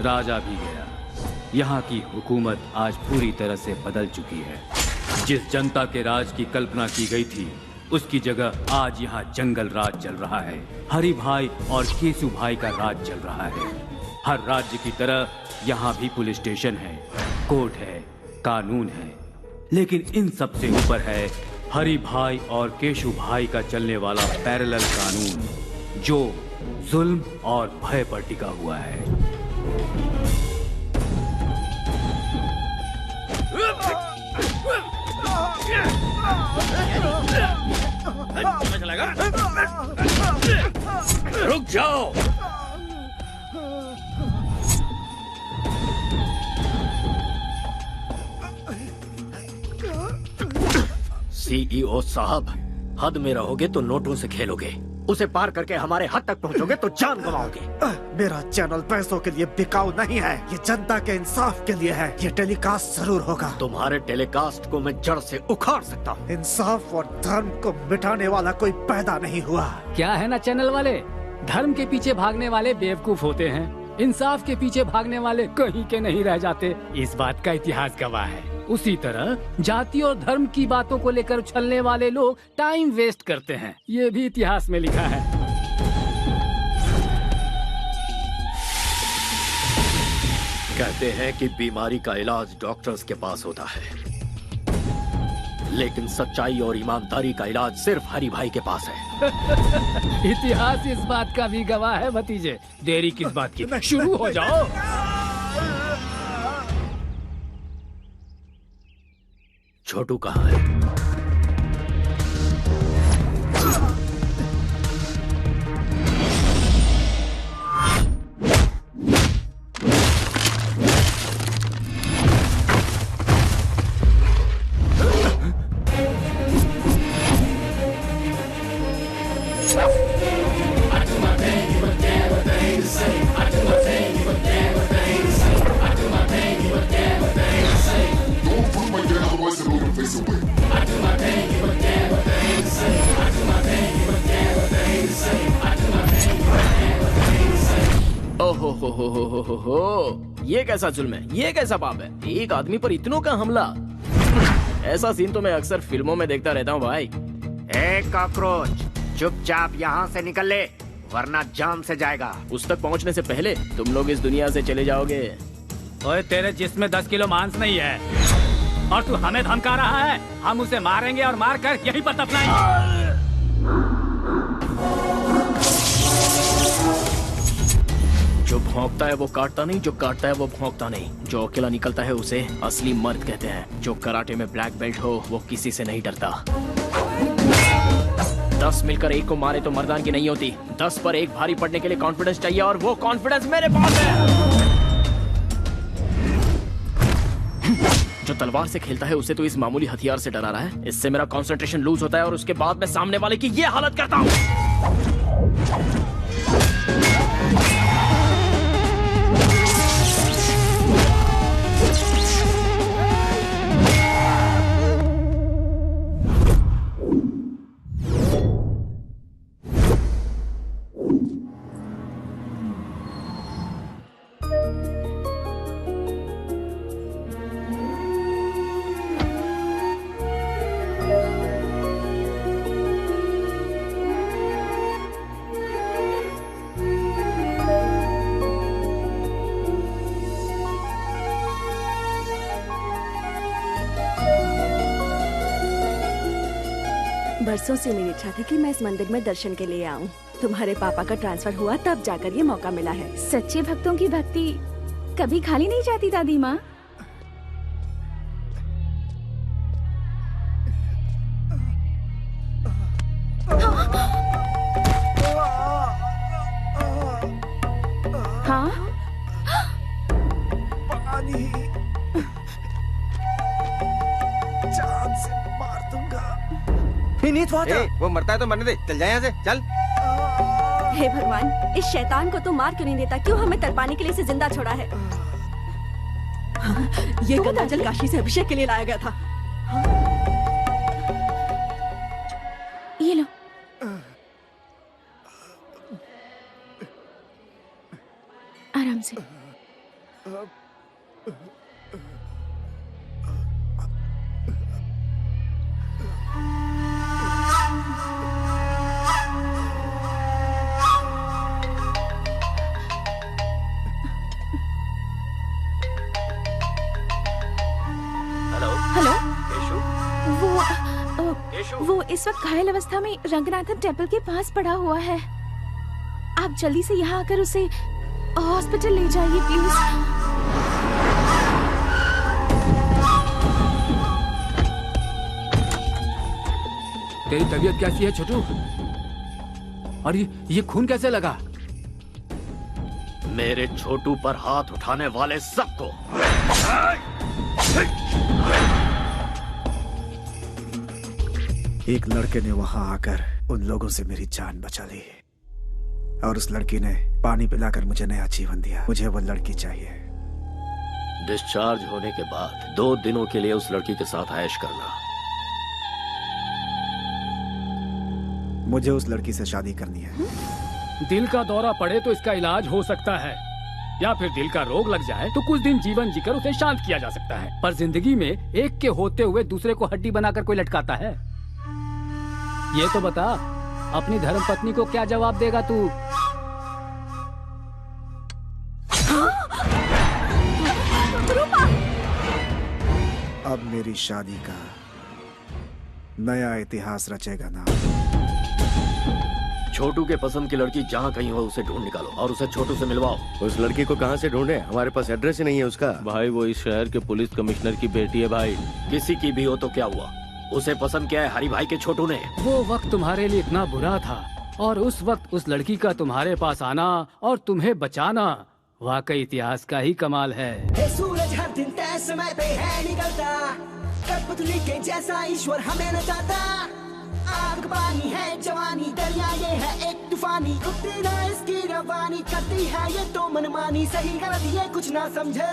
राजा भी गया। यहाँ की हुकूमत आज पूरी तरह से बदल चुकी है। जिस जनता के राज की कल्पना की गई थी, उसकी जगह आज यहाँ जंगल राज चल रहा है। हरि भाई और केसु भाई का राज चल रहा है। हर राज्य की तरह यहाँ भी पुलिस स्टेशन है, कोर्ट है, कानून है, लेकिन इन सब से ऊपर है हरि भाई और केशु भाई का चलने वाला पैरेलल कानून, जो जुल्म और भय पर टिका हुआ है। रुक जाओ। सीईओ साहब, हद में रहोगे तो नोटों से खेलोगे, उसे पार करके हमारे हद तक पहुंचोगे तो जान गंवाओगे। मेरा चैनल पैसों के लिए बिकाऊ नहीं है, ये जनता के इंसाफ के लिए है। ये टेलीकास्ट जरूर होगा। तुम्हारे टेलीकास्ट को मैं जड़ से उखाड़ सकता हूँ। इंसाफ और धर्म को मिटाने वाला कोई पैदा नहीं हुआ। क्या है ना चैनल वाले, धर्म के पीछे भागने वाले बेवकूफ होते हैं, इंसाफ के पीछे भागने वाले कहीं के नहीं रह जाते। इस बात का इतिहास गवाह है। उसी तरह जाति और धर्म की बातों को लेकर उछलने वाले लोग टाइम वेस्ट करते हैं, ये भी इतिहास में लिखा है। कहते हैं कि बीमारी का इलाज डॉक्टर्स के पास होता है, लेकिन सच्चाई और ईमानदारी का इलाज सिर्फ हरि भाई के पास है। इतिहास इस बात का भी गवाह है भतीजे। देरी किस बात की, शुरू हो जाओ। छोटू कहाँ है? हो, ये कैसा जुल्म है, ये कैसा पाप है, एक आदमी पर इतनों का हमला। ऐसा सीन तो मैं अक्सर फिल्मों में देखता रहता हूँ भाई। ए कॉकरोच, चुपचाप यहाँ से निकल ले, वरना जान से जाएगा। उस तक पहुँचने से पहले तुम लोग इस दुनिया से चले जाओगे। ओए, तेरे जिस्म में 10 किलो मांस नहीं है और तू हमें धमका रहा है। हम उसे मारेंगे और मार कर यहीं पर दफनाएंगे। जो भौंकता है वो काटता नहीं, जो काटता है वो भौंकता नहीं। जो अकेला निकलता है उसे असली मर्द कहते हैं। जो कराटे में ब्लैक बेल्ट हो वो किसी से नहीं डरता। 10 मिलकर एक को मारे तो मर्दानगी नहीं होती। 10 पर एक भारी पड़ने के लिए कॉन्फिडेंस चाहिए, और वो कॉन्फिडेंस मेरे पास है। जो तलवार से खेलता है उसे तो इस मामूली हथियार से डरा रहा है। इससे मेरा कंसंट्रेशन लूज होता है और उसके बाद मैं सामने वाले की ये हालत करता हूँ। बरसों से मेरी इच्छा थी कि मैं इस मंदिर में दर्शन के लिए आऊं। तुम्हारे पापा का ट्रांसफर हुआ तब जाकर ये मौका मिला है। सच्चे भक्तों की भक्ति कभी खाली नहीं जाती दादी माँ। हाँ, पानी, जान से मार दूंगा। वो मरता है तो मरने दे, चल जाए यहाँ से, चल। हे भगवान, इस शैतान को तो मार क्यों नहीं देता? क्यों हमें तड़पाने के लिए इसे जिंदा छोड़ा है? ये गंगा जल काशी से अभिषेक के लिए लाया गया था। ये लो। आराम से। हेलो। वो इस वक्त घायल अवस्था में रंगनाथन टेम्पल के पास पड़ा हुआ है। आप जल्दी से यहाँ आकर उसे हॉस्पिटल ले जाइए प्लीज। तेरी तबीयत कैसी है छोटू? और ये खून कैसे लगा? मेरे छोटू पर हाथ उठाने वाले सबको एक लड़के ने वहां आकर उन लोगों से मेरी जान बचा ली और उस लड़की ने पानी पिलाकर मुझे नया जीवन दिया। मुझे वो लड़की चाहिए। डिस्चार्ज होने के बाद 2 दिनों के लिए उस लड़की के साथ ऐश करना। मुझे उस लड़की से शादी करनी है। दिल का दौरा पड़े तो इसका इलाज हो सकता है, या फिर दिल का रोग लग जाए तो कुछ दिन जीवन जीकर उसे शांत किया जा सकता है। पर जिंदगी में एक के होते हुए दूसरे को हड्डी बनाकर कोई लटकाता है? ये तो बता, अपनी धर्मपत्नी को क्या जवाब देगा तू? अब मेरी शादी का नया इतिहास रचेगा ना। छोटू के पसंद की लड़की जहाँ कहीं हो उसे ढूंढ निकालो और उसे छोटू से मिलवाओ। उस लड़की को कहाँ से ढूंढे? हमारे पास एड्रेस ही नहीं है उसका। भाई वो इस शहर के पुलिस कमिश्नर की बेटी है भाई। किसी की भी हो तो क्या हुआ, उसे पसंद किया है हरी भाई के छोटू ने। वो वक्त तुम्हारे लिए इतना बुरा था और उस वक्त उस लड़की का तुम्हारे पास आना और तुम्हें बचाना वाकई इतिहास का ही कमाल है। सूरज हर दिन तय समय पे है निकलता, कठपुतली के जैसा ईश्वर हमें नचाता। आग पानी है जवानी, दरिया ये है एक तूफानी, रुकती ना इसकी रवानी, करती है ये तो मनमानी, सही गलत ये कुछ ना समझे।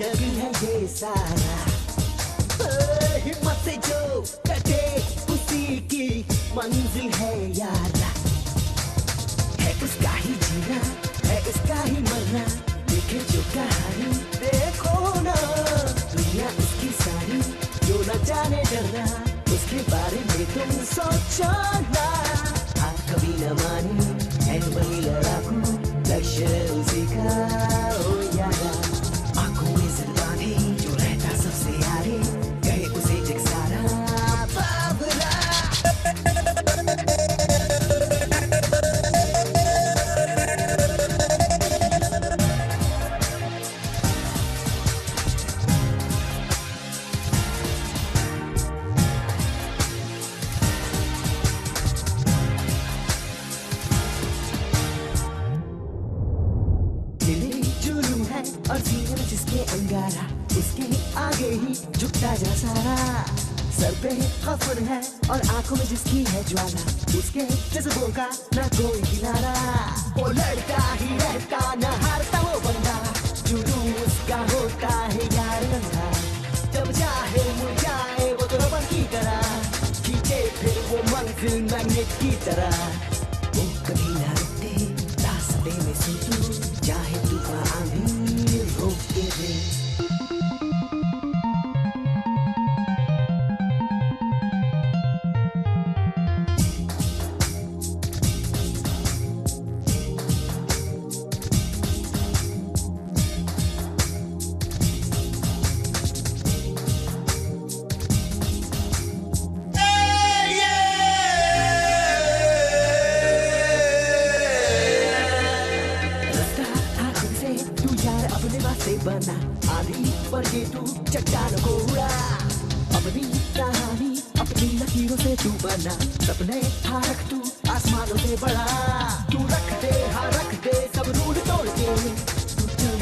जग है ये सारा, हिम्मत से जो कटे उसी की मंजिल है यारा। है उसका ही जीना, है उसका ही मरना, देखे जो कहानी देखो ना। दुनिया उसकी सारी, जो न जाने डरना, उसके बारे में तुम सोचो ना। आप कभी न मानी है वही लड़ाकू, लक्ष्य उसी का ओ यारा। जो रहता सबसे यारे, कहे उसे जगसारा बाबरा। दिल जुलूम है और सीने में जिसके अंगारा, उसके आगे ही झुकता जा सारा। सर पे खफर है और आंखों में जिसकी है ज्वाला, उसके जज्बों का ना कोई किनारा। वो लड़का ही रहता न हारता वो बंदा, जुनून उसका होता है यार अंधा। जब चाहे मुड़ जाए वो तो रबर की तरह, खींचे फिर वो मंजिल मैग्नेट की तरह। वो कभी ना रुकते रास्ते में से तू, चाहे तूफान आंधी रोक के दे। बना आधी पर ये तू चट्टान को उड़ा, अपनी कहानी अपनी लकीरों से तू बना, सपने हाँ रख तू आसमानों से बड़ा। तू रख दे हाँ रख दे सब रूल तोड़ के, तू चल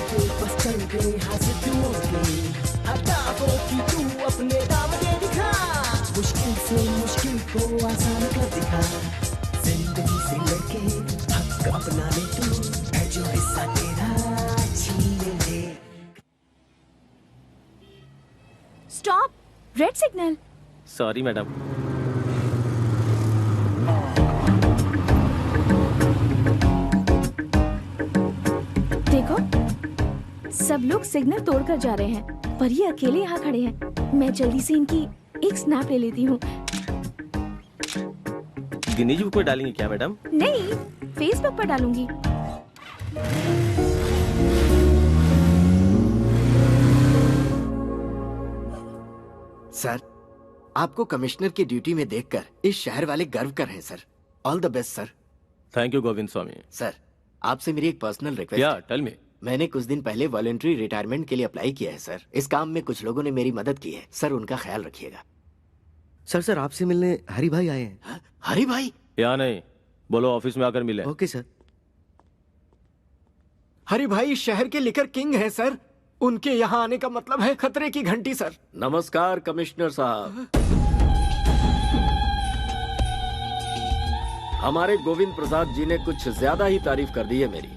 stop, red signal. Sorry madam. देखो, सब लोग सिग्नल तोड़कर जा रहे हैं, पर ये अकेले यहाँ खड़े हैं। मैं जल्दी से इनकी एक स्नैप ले लेती हूँ। गिनीज बुक में डालेंगी क्या मैडम? नहीं, फेसबुक पर डालूंगी। सर, आपको कमिश्नर की ड्यूटी में देखकर इस शहर वाले गर्व कर रहे हैं sir. All the best sir. Thank you Govind Swamy. Sir, आपसे मेरी एक पर्सनल रिक्वेस्ट या है। Tell me. मैंने कुछ दिन पहले वॉलंटरी रिटायरमेंट के लिए अप्लाई किया है सर। इस काम में कुछ लोगों ने मेरी मदद की है सर, उनका ख्याल रखिएगा। सर आपसे मिलने हरी भाई आए हैं। हरी भाई? या नहीं, बोलो ऑफिस में आकर मिले। Okay sir. हरी भाई शहर के लिकर किंग हैं सर। उनके यहाँ आने का मतलब है खतरे की घंटी सर। नमस्कार कमिश्नर साहब। हमारे गोविंद प्रसाद जी ने कुछ ज्यादा ही तारीफ कर दी है मेरी।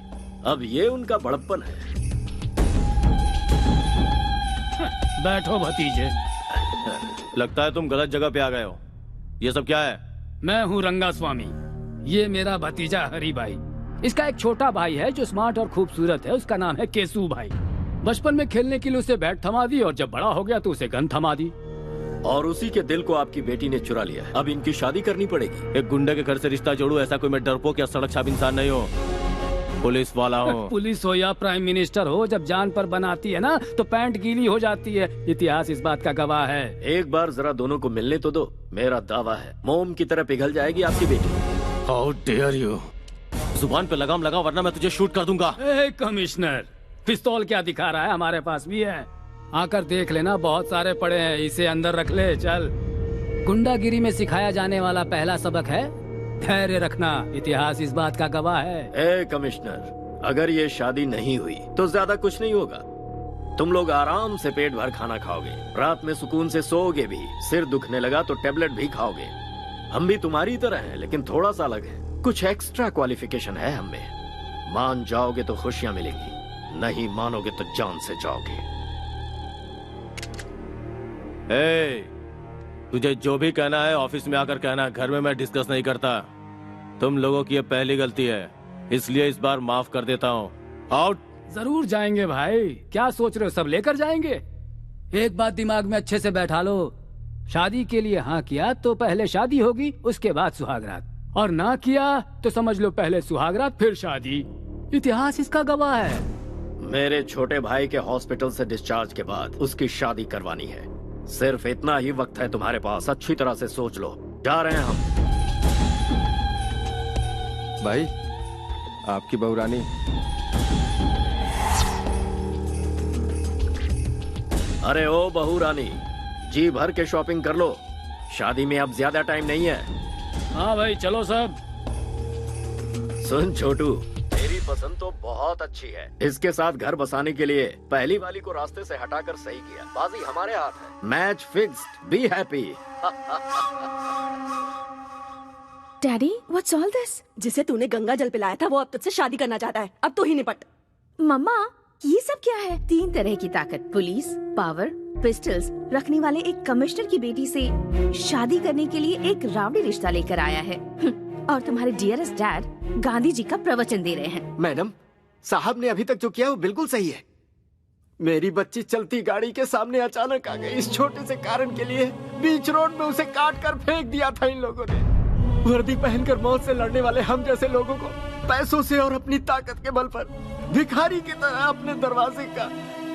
अब ये उनका बड़प्पन है। बैठो भतीजे। लगता है तुम गलत जगह पे आ गए हो। ये सब क्या है? मैं हूँ रंगा स्वामी, ये मेरा भतीजा हरी भाई। इसका एक छोटा भाई है जो स्मार्ट और खूबसूरत है, उसका नाम है केसू भाई। बचपन में खेलने के लिए उसे बैट थमा दी और जब बड़ा हो गया तो उसे गन थमा दी। और उसी के दिल को आपकी बेटी ने चुरा लिया है। अब इनकी शादी करनी पड़ेगी। एक गुंडे के घर से रिश्ता जोड़ू, ऐसा कोई मैं डरपोक या सड़क छाप इंसान नहीं हूँ। पुलिस वाला हूँ। पुलिस हो या प्राइम मिनिस्टर हो, जब जान पर बनाती है ना तो पैंट गीली हो जाती है। इतिहास इस बात का गवाह है। एक बार जरा दोनों को मिलने तो दो। मेरा दावा है मोम की तरह पिघल जाएगी आपकी बेटी। How dare you. जुबान पे लगाम लगा वरना मैं तुझे शूट कर दूंगा। कमिश्नर, पिस्तौल क्या दिखा रहा है? हमारे पास भी है, आकर देख लेना, बहुत सारे पड़े हैं। इसे अंदर रख ले। चल। गुंडागिरी में सिखाया जाने वाला पहला सबक है धैर्य रखना। इतिहास इस बात का गवाह है। ए कमिश्नर, अगर ये शादी नहीं हुई तो ज्यादा कुछ नहीं होगा। तुम लोग आराम से पेट भर खाना खाओगे, रात में सुकून से सोओगे भी। सिर दुखने लगा तो टेबलेट भी खाओगे। हम भी तुम्हारी तरह हैं, लेकिन थोड़ा सा अलग है। कुछ एक्स्ट्रा क्वालिफिकेशन है हमें। मान जाओगे तो खुशियां मिलेंगी, नहीं मानोगे तो जान से जाओगे। तुझे जो भी कहना है ऑफिस में आकर कहना, घर में मैं डिस्कस नहीं करता। तुम लोगों की ये पहली गलती है, इसलिए इस बार माफ कर देता हूँ। आउट। जरूर जाएंगे भाई, क्या सोच रहे हो? सब लेकर जाएंगे। एक बात दिमाग में अच्छे से बैठा लो, शादी के लिए हाँ किया तो पहले शादी होगी, उसके बाद सुहागरात, और ना किया तो समझ लो पहले सुहागरात फिर शादी। इतिहास इसका गवाह है। मेरे छोटे भाई के हॉस्पिटल से डिस्चार्ज के बाद उसकी शादी करवानी है। सिर्फ इतना ही वक्त है तुम्हारे पास, अच्छी तरह से सोच लो। जा रहे हैं हम। भाई, आपकी बहू रानी। अरे ओ बहू रानी, जी भर के शॉपिंग कर लो। शादी में अब ज्यादा टाइम नहीं है। हाँ भाई, चलो सब। सुन छोटू, मेरी पसंद तो बहुत अच्छी है। इसके साथ घर बसाने के लिए पहली वाली को रास्ते से हटाकर सही किया। बाजी हमारे हाथ है। Match fixed. Be happy. Daddy, what's all this? जिसे तूने गंगा जल पिलाया था वो अब तुझसे शादी करना चाहता है। अब तो ही निपट। मम्मा, ये सब क्या है? 3 तरह की ताकत, पुलिस, पावर, पिस्टल्स रखने वाले एक कमिश्नर की बेटी से शादी करने के लिए एक रावड़ी रिश्ता लेकर आया है। और तुम्हारे डियरेस्ट डैड गांधी जी का प्रवचन दे रहे हैं। मैडम, साहब ने अभी तक जो किया वो बिल्कुल सही है। मेरी बच्ची चलती गाड़ी के सामने अचानक आ गई। इस छोटे से कारण के लिए बीच रोड में उसे काट कर फेंक दिया था इन लोगों ने। वर्दी पहनकर मौत से लड़ने वाले हम जैसे लोगों को पैसों से और अपनी ताकत के बल पर भिखारी की तरह अपने दरवाजे का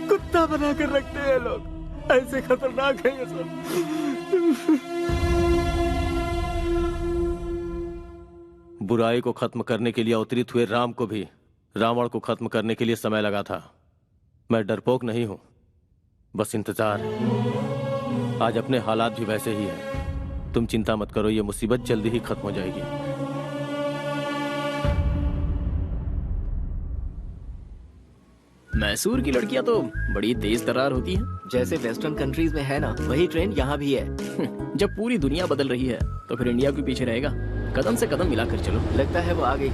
कुत्ता बनाकर रखते हैं लोग। ऐसे खतरनाक है ये सब। बुराई को खत्म करने के लिए अवतरित हुए राम को भी रावण को खत्म करने के लिए समय लगा था। मैं डरपोक नहीं हूं, बस इंतजार। आज अपने हालात भी वैसे ही हैं। तुम चिंता मत करो, ये मुसीबत जल्दी ही खत्म हो जाएगी। मैसूर की लड़कियां तो बड़ी तेज तर्रार होती हैं। जैसे वेस्टर्न कंट्रीज में है ना, वही ट्रेंड यहाँ भी है। जब पूरी दुनिया बदल रही है तो फिर इंडिया क्यों पीछे रहेगा? कदम से कदम मिलाकर चलो। लगता है वो आ गई।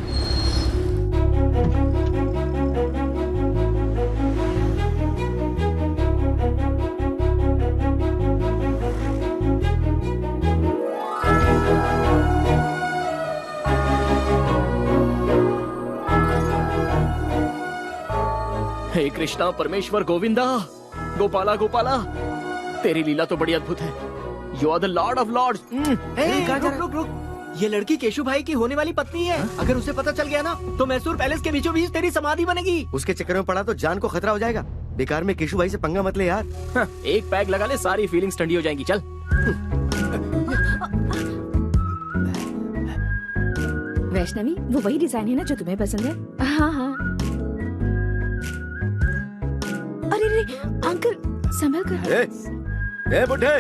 हे कृष्णा परमेश्वर गोविंदा, गोपाला गोपाला, तेरी लीला तो बड़ी अद्भुत है। You are the lord of lords. रुक रुक रुक, ये लड़की केशु भाई की होने वाली पत्नी है। अगर उसे पता चल गया ना तो मैसूर पैलेस के बीचों बीच तेरी समाधि बनेगी। उसके चक्कर में पड़ा तो जान को खतरा हो जाएगा। बेकार में केशु भाई से पंगा मत ले यार। एक पैक लगा ले, सारी फीलिंग्स ठंडी हो जाएंगी। चल। वैष्णवी, वो वही डिजाइन है ना जो तुम्हें पसंद है? हाँ हाँ। अरे रे अंकल, संभल कर। ए बुढ़े,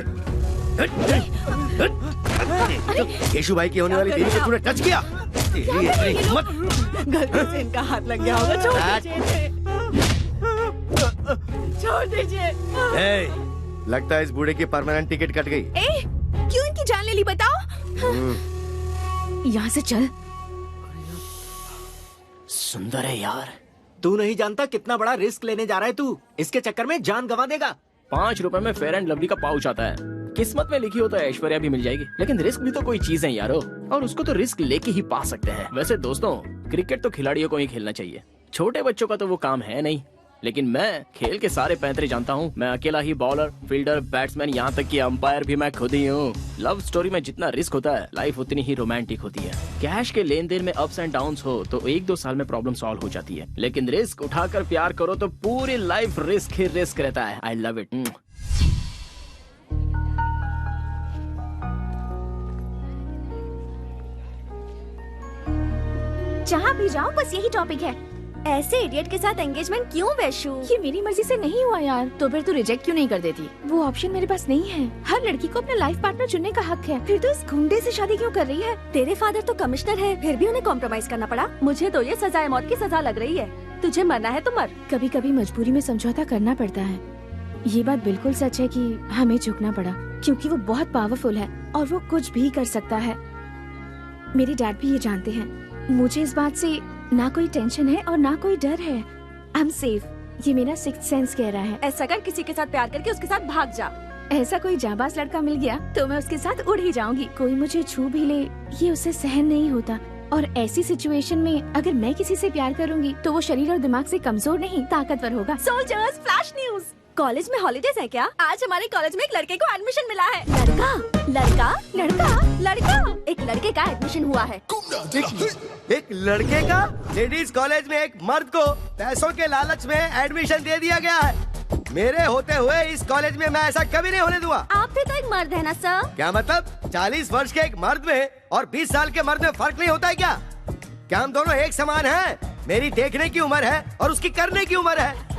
केशु भाई की होने वाली बीवी को तूने टच किया। तेरी इतनी हिम्मत। गलती से इनका हाथ लग गया होगा। छोड़ दीजिए। लगता है इस बूढ़े की परमानेंट टिकट कट गई। क्यों इनकी जान ले ली बताओ? यहाँ से चल। सुंदर है यार। तू नहीं जानता कितना बड़ा रिस्क लेने जा रहा है तू। इसके चक्कर में जान गंवा देगा। 5 रुपए में फेयर एंड लवली का पाउच आता है। किस्मत में लिखी हो तो ऐश्वर्या भी मिल जाएगी, लेकिन रिस्क भी तो कोई चीज है यारो, और उसको तो रिस्क लेके ही पा सकते हैं। वैसे दोस्तों, क्रिकेट तो खिलाड़ियों को ही खेलना चाहिए, छोटे बच्चों का तो वो काम है नहीं। लेकिन मैं खेल के सारे पैंतरे जानता हूँ। मैं अकेला ही बॉलर, फील्डर, बैट्समैन, यहाँ तक कि अंपायर भी मैं खुद ही हूँ। लव स्टोरी में जितना रिस्क होता है, लाइफ उतनी ही रोमांटिक होती है। कैश के लेन देन में अप्स एंड डाउन्स हो तो 1-2 साल में प्रॉब्लम सॉल्व हो जाती है, लेकिन रिस्क उठाकर प्यार करो तो पूरी लाइफ रिस्क ही रिस्क रहता है। I love it. जहाँ भी जाओ बस यही टॉपिक है। ऐसे इडियट के साथ एंगेजमेंट क्यों वैशु? ये मेरी मर्जी से नहीं हुआ यार। तो फिर तू रिजेक्ट क्यों नहीं कर देती? वो ऑप्शन मेरे पास नहीं है। हर लड़की को अपना लाइफ पार्टनर चुनने का हक है। फिर तो इस गुंडे से शादी क्यों कर रही है? तेरे फादर तो कमिश्नर है, फिर भी उन्हें कॉम्प्रोमाइज करना पड़ा। मुझे तो ये सजाए मौत की सजा लग रही है। तुझे मरना है तो मर। कभी कभी मजबूरी में समझौता करना पड़ता है। ये बात बिल्कुल सच है कि हमें झुकना पड़ा, क्योंकि वो बहुत पावरफुल है और वो कुछ भी कर सकता है। मेरे डैड भी ये जानते हैं। मुझे इस बात से ना कोई टेंशन है और ना कोई डर है। आई एम सेफ, ये मेरा सिक्स्थ सेंस कह रहा है। ऐसा कर, किसी के साथ प्यार करके उसके साथ भाग जा। ऐसा कोई जाबाज लड़का मिल गया तो मैं उसके साथ उड़ ही जाऊंगी। कोई मुझे छू भी ले, ये उसे सहन नहीं होता। और ऐसी सिचुएशन में अगर मैं किसी से प्यार करूंगी तो वो शरीर और दिमाग से कमजोर नहीं, ताकतवर होगा। Soldiers, flash news. कॉलेज में हॉलीडेज है क्या? आज हमारे कॉलेज में एक लड़के को एडमिशन मिला है। लड़का लड़का लड़का लड़का एक लड़के का एडमिशन हुआ है। एक लड़के का लेडीज कॉलेज में एक मर्द को पैसों के लालच में एडमिशन दे दिया गया है। मेरे होते हुए इस कॉलेज में मैं ऐसा कभी नहीं होने दूंगा। आप भी तो एक मर्द है ना सर? क्या मतलब? 40 वर्ष के एक मर्द में और 20 साल के मर्द में फर्क नहीं होता है क्या? क्या हम दोनों एक समान हैं? मेरी देखने की उम्र है और उसकी करने की उम्र है।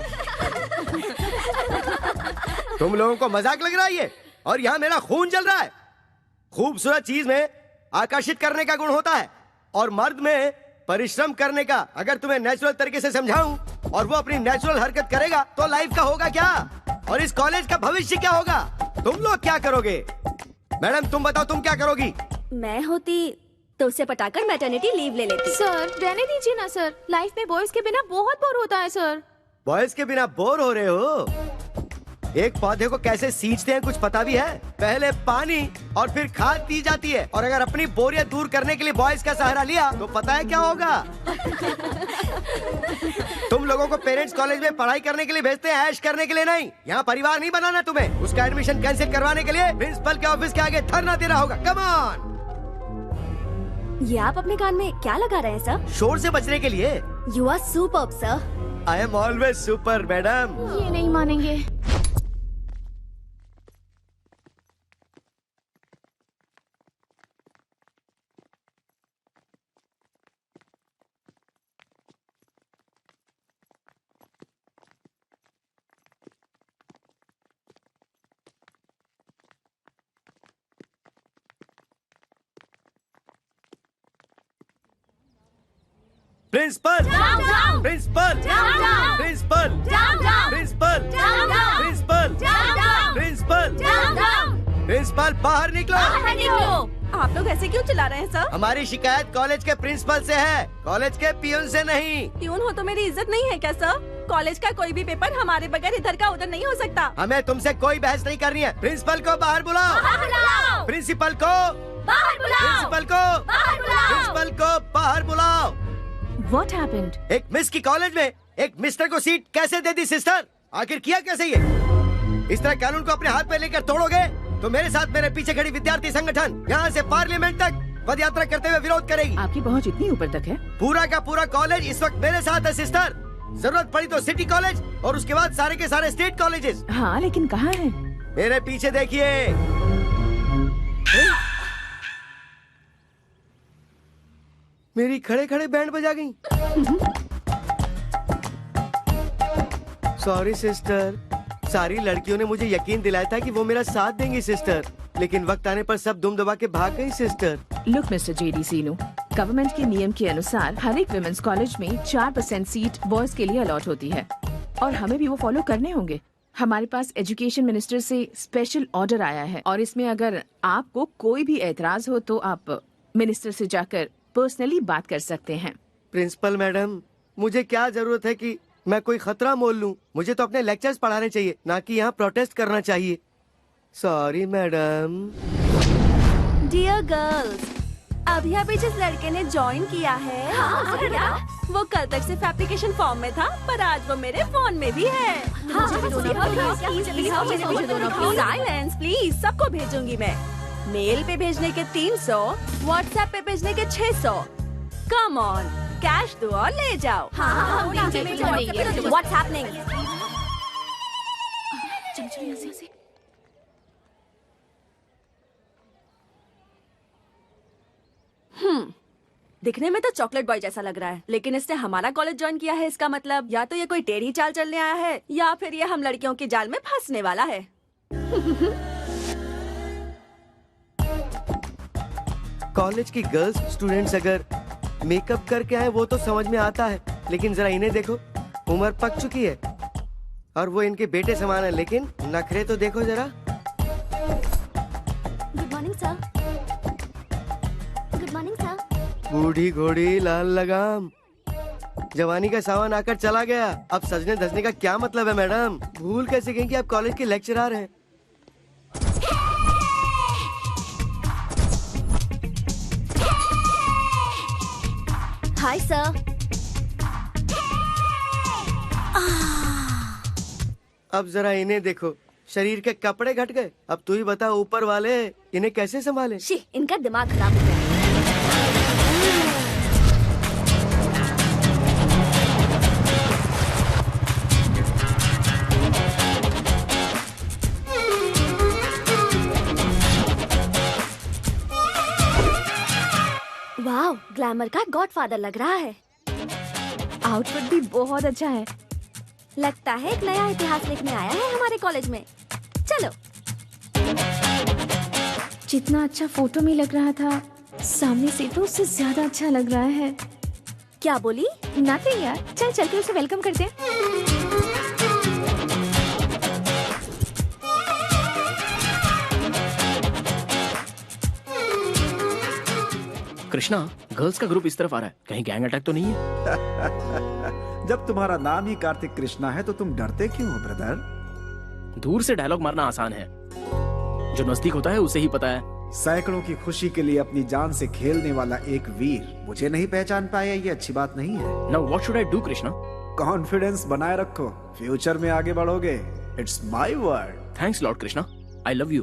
तुम लोगों को मजाक लग रहा है ये? और यहाँ मेरा खून जल रहा है। खूबसूरत चीज में आकर्षित करने का गुण होता है और मर्द में परिश्रम करने का। अगर तुम्हें नेचुरल तरीके से समझाऊं और वो अपनी नेचुरल हरकत करेगा तो लाइफ का होगा क्या, और इस कॉलेज का भविष्य क्या होगा? तुम लोग क्या करोगे? मैडम तुम बताओ, तुम क्या करोगी? मैं होती तो उसे पटाकर मैटरनिटी लीव ले लेती। सर रहने दीजिए ना सर, लाइफ में बॉयज के बिना बहुत बोर होता है सर। बॉयज के बिना बोर हो रहे हो? एक पौधे को कैसे सींचते हैं कुछ पता भी है? पहले पानी और फिर खाद दी जाती है, और अगर अपनी बोरियत दूर करने के लिए बॉयज का सहारा लिया तो पता है क्या होगा? तुम लोगों को पेरेंट्स कॉलेज में पढ़ाई करने के लिए भेजते हैं, ऐश करने के लिए नहीं। यहाँ परिवार नहीं बनाना तुम्हें। उसका एडमिशन कैंसिल करवाने के लिए प्रिंसिपल के ऑफिस के आगे धरना देना होगा। Come on. ये आप अपने कान में क्या लगा रहे हैं सर? शोर से बचने के लिए। You are superb sir. I am always super madam. ये नहीं मानेंगे। Principal, principal, principal, principal, principal, principal, principal, बाहर निकलो। आप लोग ऐसे क्यों चिल्ला रहे हैं सर? हमारी शिकायत कॉलेज के प्रिंसिपल से है, कॉलेज के पियून से नहीं। पियून हो तो मेरी इज्जत नहीं है क्या सर? कॉलेज का कोई भी पेपर हमारे बगैर इधर का उधर नहीं हो सकता। हमें तुमसे कोई बहस नहीं करनी है। प्रिंसिपल को बाहर बुलाओ। प्रिंसिपल को बाहर बुलाओ। प्रिंसिपल को बाहर बुलाओ। प्रिंसिपल को बाहर बुलाओ। What happened? एक मिस की कॉलेज में एक मिस्टर को सीट कैसे दे दी सिस्टर? आखिर किया कैसे ये? इस तरह कानून को अपने हाथ में लेकर तोड़ोगे तो मेरे साथ मेरे पीछे खड़ी विद्यार्थी संगठन यहाँ से पार्लियामेंट तक पद यात्रा करते हुए विरोध करेगी। आपकी पहुंच इतनी ऊपर तक है? पूरा का पूरा कॉलेज इस वक्त मेरे साथ है सिस्टर। जरूरत पड़ी तो सिटी कॉलेज और उसके बाद सारे के सारे स्टेट कॉलेजेस। हाँ, लेकिन कहाँ है? मेरे पीछे देखिए। मेरी खड़े खड़े बैंड बजा गई। सॉरी सिस्टर, सारी लड़कियों ने मुझे यकीन दिलाया था कि वो मेरा साथ देंगी सिस्टर, लेकिन वक्त आने पर सब दुम दबा के भाग गई सिस्टर। लुक मिस्टर जेडी सीनू, गवर्नमेंट के नियम के अनुसार हर एक विमेंस कॉलेज में 4% सीट बॉयज के लिए अलॉट होती है और हमें भी वो फॉलो करने होंगे। हमारे पास एजुकेशन मिनिस्टर से स्पेशल ऑर्डर आया है और इसमें अगर आपको कोई भी एतराज हो तो आप मिनिस्टर से जाकर पर्सनली बात कर सकते हैं। प्रिंसिपल मैडम, मुझे क्या जरूरत है कि मैं कोई खतरा मोल लूं? मुझे तो अपने लेक्चर्स पढ़ाने चाहिए, ना कि यहाँ प्रोटेस्ट करना चाहिए। Sorry madam. डियर गर्ल्स, अभी अभी जिस लड़के ने ज्वाइन किया है वो कल तक सिर्फ एप्लीकेशन फॉर्म में था, पर आज वो मेरे फोन में भी है। साइलेंस प्लीज, सबको भेजूंगी मैं। मेल पे भेजने के 300, व्हाट्सएप पे भेजने के 600। कम ऑन, कैश दो और ले जाओ। What's happening? दिखने में तो चॉकलेट बॉय जैसा लग रहा है, लेकिन इसने हमारा कॉलेज ज्वाइन किया है। इसका मतलब या तो ये कोई टेढ़ी चाल चलने आया है या फिर ये हम लड़कियों के जाल में फंसने वाला है। कॉलेज की गर्ल्स स्टूडेंट्स अगर मेकअप करके आए वो तो समझ में आता है, लेकिन जरा इन्हें देखो, उम्र पक चुकी है और वो इनके बेटे समान है, लेकिन नखरे तो देखो जरा। Good morning sir. Good morning sir. बूढ़ी घोड़ी लाल लगाम, जवानी का सावन आकर चला गया। अब सजने धजने का क्या मतलब है मैडम? भूल कैसे गई कि आप कॉलेज के लेक्चरर हैं? Hi sir. अब जरा इन्हें देखो, शरीर के कपड़े घट गए। अब तू ही बता ऊपर वाले इन्हें कैसे संभाले? शी, इनका दिमाग खराब हो गया। वाह, ग्लैमर का गॉडफादर लग रहा है। आउटफिट भी बहुत अच्छा है। लगता है एक नया इतिहास लिखने आया है हमारे कॉलेज में। चलो। जितना अच्छा फोटो में लग रहा था, सामने से तो उससे ज्यादा अच्छा लग रहा है। क्या बोली? नथिंग यार, चल चल के उसे वेलकम करते हैं। कृष्णा, गर्ल्स का ग्रुप इस तरफ आ रहा है, कहीं गैंग अटैक तो नहीं है? जब तुम्हारा नाम ही कार्तिक कृष्णा है तो तुम डरते क्यों हो ब्रदर? दूर से डायलॉग मारना आसान है, जो नजदीक होता है उसे ही पता है। सैकड़ों की खुशी के लिए अपनी जान से खेलने वाला एक वीर मुझे नहीं पहचान पाया, ये अच्छी बात नहीं है। Now what should I do Krishna? Confidence बनाए रखो, फ्यूचर में आगे बढ़ोगे। It's my word. Thanks lord Krishna, I love you.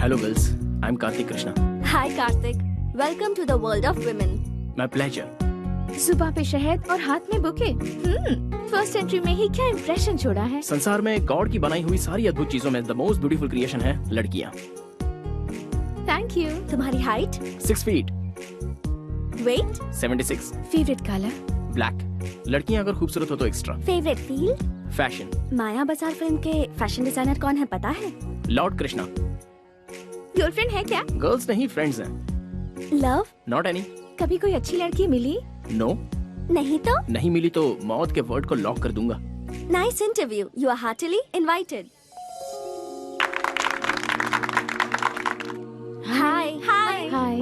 Hello girls, I am Kartik Krishna. Hi Kartik, welcome to the world of women. My pleasure. सुबह पे शहद और हाथ में बुके। फर्स्ट एंट्री में ही क्या इंप्रेशन छोड़ा है। संसार में गॉड की बनाई हुई सारी अद्भुत चीजों में द मोस्ट ब्यूटीफुल क्रिएशन है लड़कियां। Thank you. तुम्हारी हाइट? 6 फीट। वेट? 76। Favourite colour? ब्लैक। लड़कियां अगर खूबसूरत हो तो extra. Favourite field? Fashion. Maya Bazaar film के फैशन डिजाइनर कौन है पता है? लॉर्ड कृष्णा। गर्लफ्रेंड है क्या? गर्ल्स नहीं, फ्रेंड्स हैं। लव? Not any. कभी कोई अच्छी लड़की मिली? नो। नहीं तो? नहीं मिली तो मौत के वर्ड को लॉक कर दूंगा। Nice interview, you are heartly invited. Hi. Hi. Hi.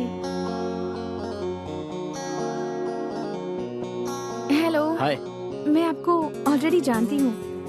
Hello. Hi. मैं आपको ऑलरेडी जानती हूँ।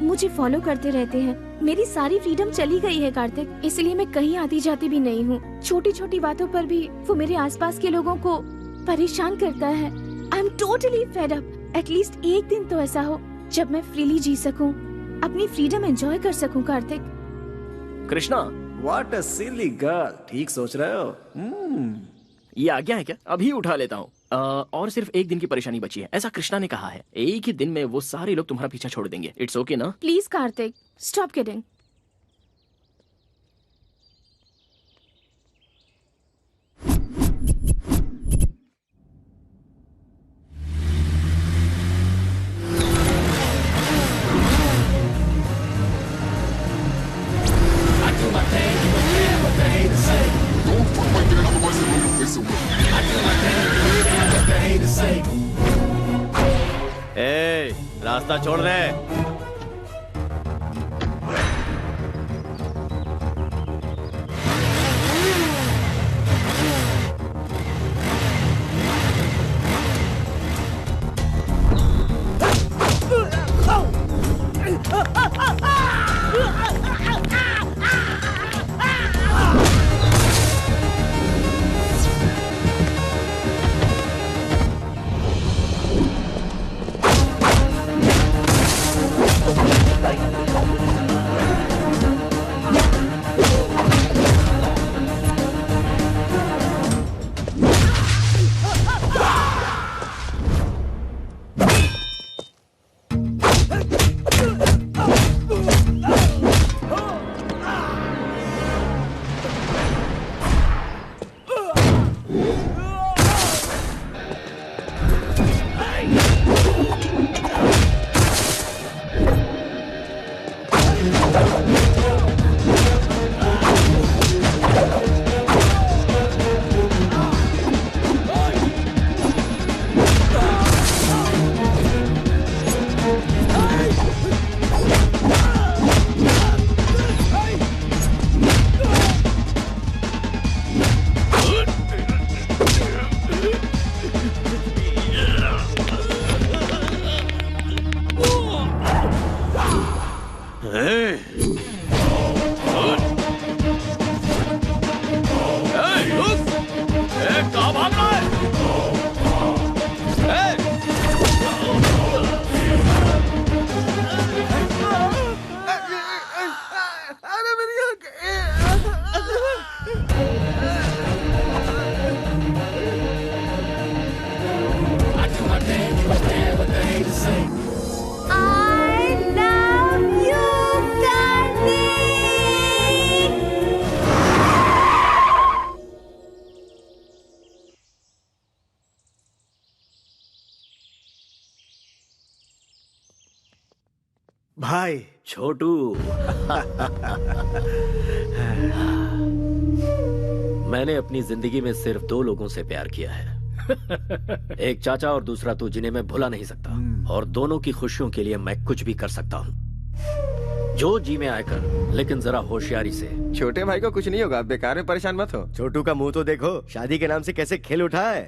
मुझे फॉलो करते रहते हैं। मेरी सारी फ्रीडम चली गई है कार्तिक, इसलिए मैं कहीं आती जाती भी नहीं हूँ। छोटी छोटी बातों पर भी वो मेरे आसपास के लोगों को परेशान करता है। I am totally fed up. At least एक दिन तो ऐसा हो जब मैं फ्रीली जी सकूं, अपनी फ्रीडम एंजॉय कर सकूं। Kartik. Krishna, what a silly girl. ठीक सोच रहे हो। ये आज्ञा है क्या? अभी उठा लेता हूँ। और सिर्फ एक दिन की परेशानी बची है, ऐसा कृष्णा ने कहा है। एक ही दिन में वो सारे लोग तुम्हारा पीछा छोड़ देंगे। इट्स ओके ना? Please Kartik, stop kidding. ए, रास्ता छोड़ रहे। भाई छोटू। मैंने अपनी जिंदगी में सिर्फ 2 लोगों से प्यार किया है, एक चाचा और दूसरा तू, जिन्हें मैं भुला नहीं सकता। और दोनों की खुशियों के लिए मैं कुछ भी कर सकता हूँ। जो जी में आकर, लेकिन जरा होशियारी से। छोटे भाई को कुछ नहीं होगा, बेकार में परेशान मत हो। छोटू का मुंह तो देखो, शादी के नाम से कैसे खेल उठा है।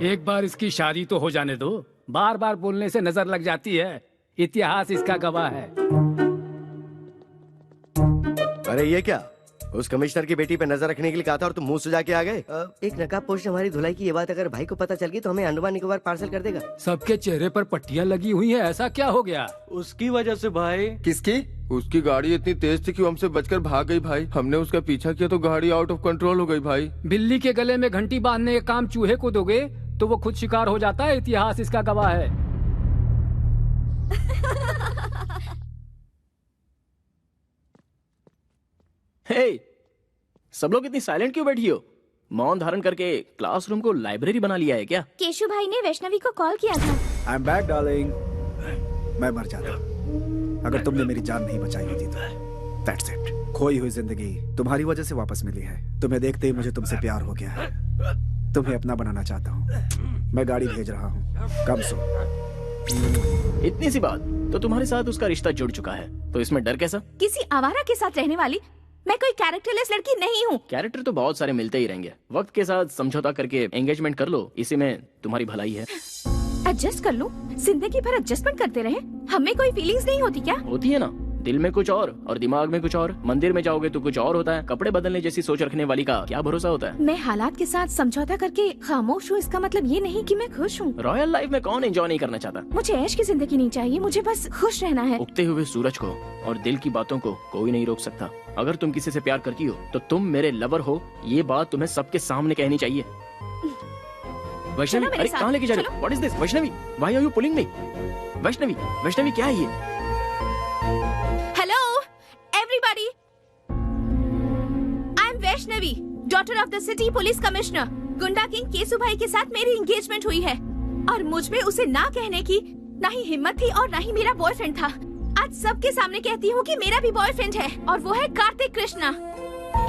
एक बार इसकी शादी तो हो जाने दो, बार बार बोलने से नजर लग जाती है। इतिहास इसका गवाह है। अरे ये क्या, उस कमिश्नर की बेटी पे नजर रखने के लिए कहा था और तुम मुंह सुजा के आ गए। एक नकाबपोश ने हमारी धुलाई की ये बात अगर भाई को पता चल गई तो हमें अंडमान निकोबार पार्सल कर देगा। सबके चेहरे पर पट्टियां लगी हुई हैं, ऐसा क्या हो गया? उसकी वजह से भाई। किसकी? उसकी गाड़ी इतनी तेज थी कि वो हमसे बचकर भाग गई भाई। हमने उसका पीछा किया तो गाड़ी आउट ऑफ कंट्रोल हो गई भाई। बिल्ली के गले में घंटी बांधने का काम चूहे को दोगे तो वो खुद शिकार हो जाता है। इतिहास इसका गवाह है। हे, सब लोग इतनी साइलेंट क्यों बैठी हो? मौन धारण करके क्लासरूम को लाइब्रेरी बना लिया है क्या? केशु भाई ने वैष्णवी को कॉल किया था। I am back darling. मैं मर जाता अगर तुमने मेरी जान नहीं बचाई होती तो। That's it. खोई हुई जिंदगी तुम्हारी वजह से वापस मिली है। तुम्हें देखते ही मुझे तुमसे प्यार हो गया है। तुम्हें अपना बनाना चाहता हूँ। मैं गाड़ी भेज रहा हूँ, कम सो। इतनी सी बात, तो तुम्हारे साथ उसका रिश्ता जुड़ चुका है, तो इसमें डर कैसा? किसी आवारा के साथ रहने वाली मैं कोई कैरेक्टरलेस लड़की नहीं हूँ। कैरेक्टर तो बहुत सारे मिलते ही रहेंगे। वक्त के साथ समझौता करके एंगेजमेंट कर लो, इसी में तुम्हारी भलाई है। एडजस्ट कर लूं? जिंदगी भर एडजस्टमेंट करते रहे? हमें कोई फीलिंग्स नहीं होती क्या? होती है ना, दिल में कुछ और दिमाग में कुछ और। मंदिर में जाओगे तो कुछ और होता है। कपड़े बदलने जैसी सोच रखने वाली का क्या भरोसा होता है। मैं हालात के साथ समझौता करके खामोश हूँ, इसका मतलब ये नहीं कि मैं खुश हूँ। रॉयल लाइफ में कौन एंजॉय नहीं करना चाहता। मुझे ऐश की जिंदगी नहीं चाहिए, मुझे बस खुश रहना है। उगते हुए सूरज को और दिल की बातों को कोई नहीं रोक सकता। अगर तुम किसी से प्यार करती हो तो तुम मेरे लवर हो, ये बात तुम्हें सबके सामने कहनी चाहिए। वैष्णवी, अरे कहाँ लेके जा रही हो? What is this? Vaishnavi, why are you pulling me? Vaishnavi, Vaishnavi क्या है ये? Hello everybody, I am Vaishnavi, daughter of the city police commissioner. Goonda king Kesu bhai के साथ मेरी एंगेजमेंट हुई है और मुझ में उसे ना कहने की ना ही हिम्मत थी और ना ही मेरा बॉयफ्रेंड था। आज सबके सामने कहती हूँ कि मेरा भी बॉयफ्रेंड है और वो है Kartik Krishna.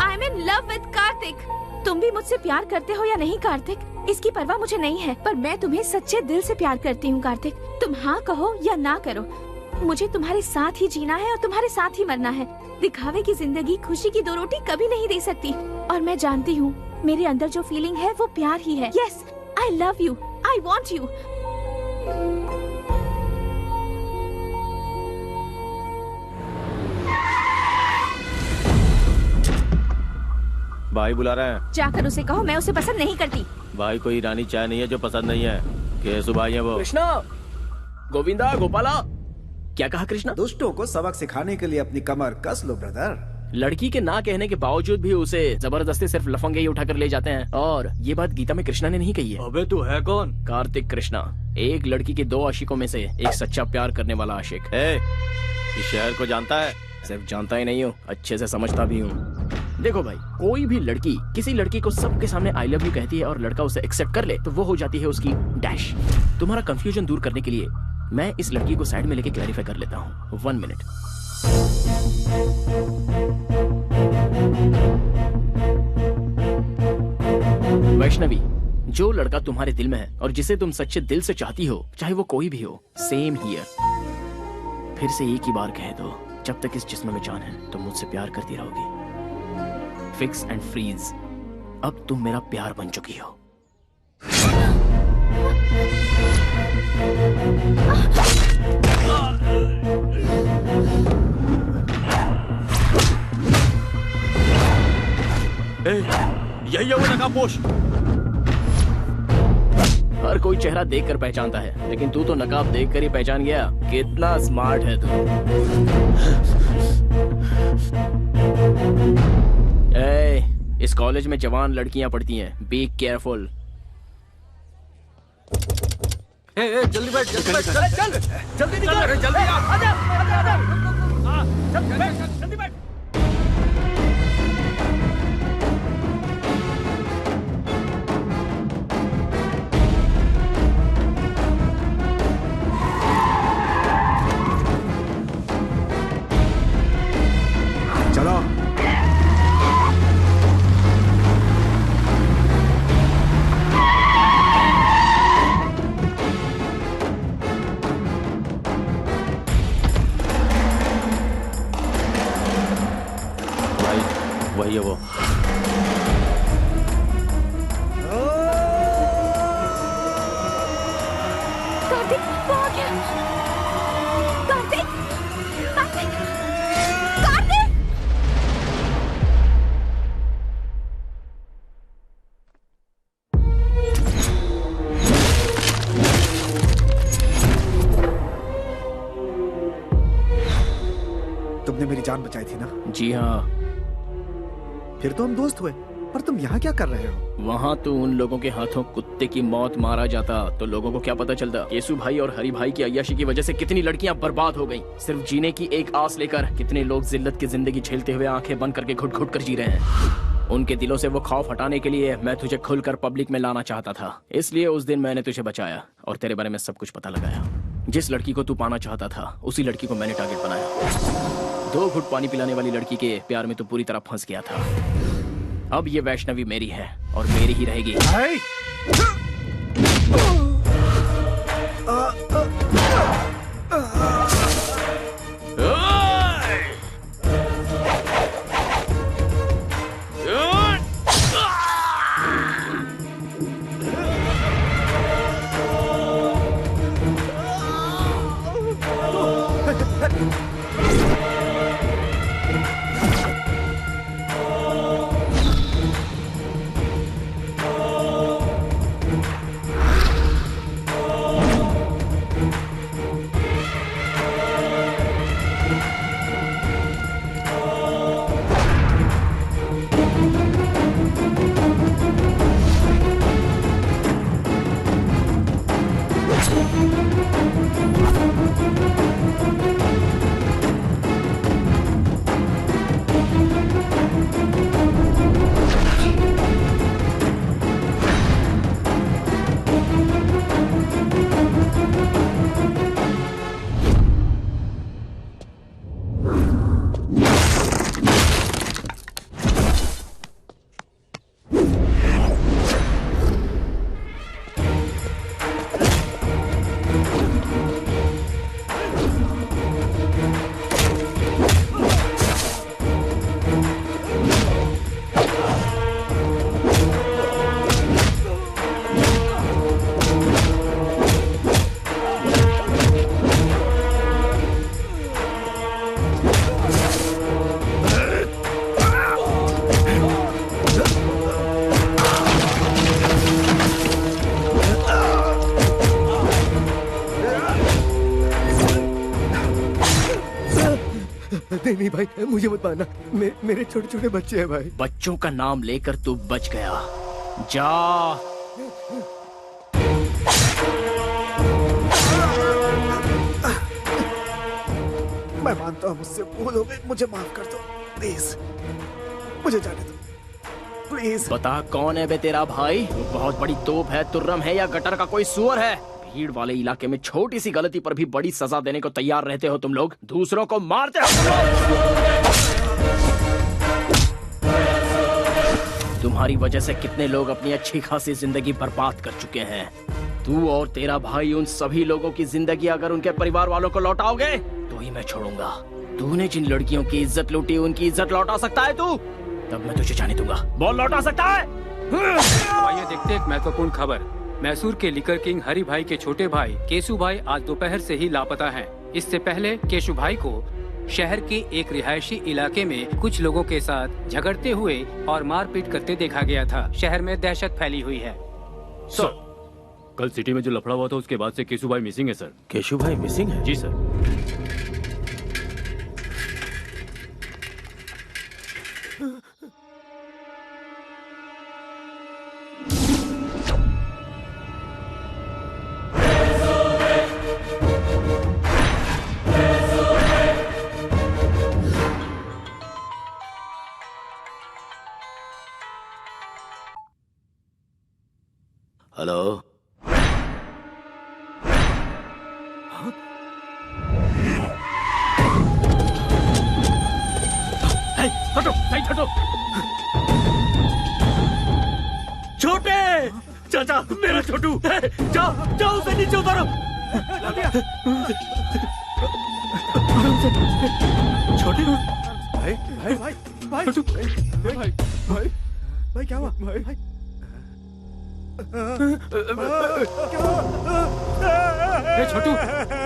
I am in love with Kartik. तुम भी मुझसे प्यार करते हो या नहीं कार्तिक, इसकी परवाह मुझे नहीं है, पर मैं तुम्हें सच्चे दिल से प्यार करती हूँ कार्तिक। तुम हाँ कहो या ना करो, मुझे तुम्हारे साथ ही जीना है और तुम्हारे साथ ही मरना है। दिखावे की जिंदगी खुशी की 2 रोटी कभी नहीं दे सकती और मैं जानती हूँ मेरे अंदर जो फीलिंग है वो प्यार ही है। Yes, I love you, I want you. भाई बुला रहे हैं। जाकर उसे कहो मैं उसे पसंद नहीं करती। भाई कोई ईरानी चाय नहीं है जो पसंद नहीं है। केसु भाई है वो। कृष्णा, गोविंदा, गोपाला, क्या कहा कृष्णा? दुष्टों को सबक सिखाने के लिए अपनी कमर कस लो ब्रदर। लड़की के ना कहने के बावजूद भी उसे जबरदस्ती सिर्फ लफंगे ही उठाकर ले जाते हैं। और ये बात गीता में कृष्णा ने नहीं कही है। अबे तू है कौन? कार्तिक कृष्णा, एक लड़की के 2 आशिकों में से एक सच्चा प्यार करने वाला आशिक। इस शहर को जानता है? सिर्फ जानता ही नहीं हूँ, अच्छे से समझता भी हूँ। देखो भाई, कोई भी लड़की किसी लड़की को सबके सामने आई लव यू कहती है और लड़का उसे एक्सेप्ट कर ले तो वो हो जाती है उसकी डैश। तुम्हारा कंफ्यूजन दूर करने के लिए मैं इस लड़की को साइड में लेके क्लैरिफाई कर लेता हूँ। 1 मिनट। वैष्णवी, जो लड़का तुम्हारे दिल में है और जिसे तुम सच्चे दिल से चाहती हो, चाहे वो कोई भी हो, सेम हियर। फिर से एक ही बार कह दो, जब तक इस जिस्म में जान है तुम मुझसे प्यार करती रहोगी। फिक्स एंड फ्रीज, अब तुम मेरा प्यार बन चुकी हो। यही है वो नकाबपोश। हर कोई चेहरा देखकर पहचानता है, लेकिन तू तो नकाब देखकर ही पहचान गया। कितना स्मार्ट है तू। इस कॉलेज में जवान लड़कियां पढ़ती हैं, बी केयरफुल। जल्दी बैठ, जल्दी बैठ, चल जल्दी निकल, जल्दी आजा, जल्दी बैठ। चलो। भाई वही है वो। कार्तिक, वो आ गया। कार्तिक, कार्तिक, कार्तिक। तुमने मेरी जान बचाई थी ना? जी हाँ। फिर तो हम दोस्त हुए, पर तुम यहाँ क्या कर रहे हो? वहाँ तो उन लोगों के हाथों कुत्ते की मौत मारा जाता तो लोगों को क्या पता चलता। केसु भाई और हरि भाई की अय्याशी की वजह से कितनी लड़कियाँ बर्बाद हो गईं। सिर्फ जीने की एक आस लेकर कितने लोग जिल्लत की जिंदगी झेलते हुए आंखें बंद करके घुट घुट कर जी रहे हैं। उनके दिलों से वो खौफ हटाने के लिए मैं तुझे खुलकर पब्लिक में लाना चाहता था। इसलिए उस दिन मैंने तुझे बचाया और तेरे बारे में सब कुछ पता लगाया। जिस लड़की को तू पाना चाहता था, उसी लड़की को मैंने टारगेट बनाया। 2 घुट पानी पिलाने वाली लड़की के प्यार में तो पूरी तरह फंस गया था। अब ये वैष्णवी मेरी है और मेरी ही रहेगी। नहीं नहीं भाई, मुझे मत मारना। मेरे छोटे छोटे बच्चे हैं भाई। बच्चों का नाम लेकर तू बच गया। जा। मैं मानता हूँ मुझसे भूल हो गई, मुझे माफ कर दो प्लीज, मुझे जाने दो प्लीज। बता कौन है बे तेरा भाई? वो बहुत बड़ी तोप है, तुर्रम है या गटर का कोई सुअर है? भीड़ वाले इलाके में छोटी सी गलती पर भी बड़ी सजा देने को तैयार रहते हो तुम लोग, दूसरों को मारते हो तुम लोग। तुम्हारी वजह से कितने लोग अपनी अच्छी खासी जिंदगी बर्बाद कर चुके हैं। तू और तेरा भाई उन सभी लोगों की जिंदगी अगर उनके परिवार वालों को लौटाओगे तो ही मैं छोड़ूंगा। तूने जिन लड़कियों की इज्जत लूटी उनकी इज्जत लौटा सकता है तू? तब मैं तुझे जाने दूंगा। बोल, लौटा सकता है? आइए देखते एक महत्वपूर्ण खबर। मैसूर के लिकर किंग हरि भाई के छोटे भाई केशु भाई आज दोपहर से ही लापता हैं। इससे पहले केशु भाई को शहर के एक रिहायशी इलाके में कुछ लोगों के साथ झगड़ते हुए और मारपीट करते देखा गया था। शहर में दहशत फैली हुई है। सर, कल सिटी में जो लफड़ा हुआ था उसके बाद से केशु भाई मिसिंग है सर। केशु भाई मिसिंग है? जी सर। हेलो, हटो, हटो। छोटे चाचा, मेरा छोटू, जाओ जाओ उसे नीचे उतारो। छोटे भाई भाई भाई भाई भाई भाई भाई भाई क्या हुआ भाई भाई? छोटू,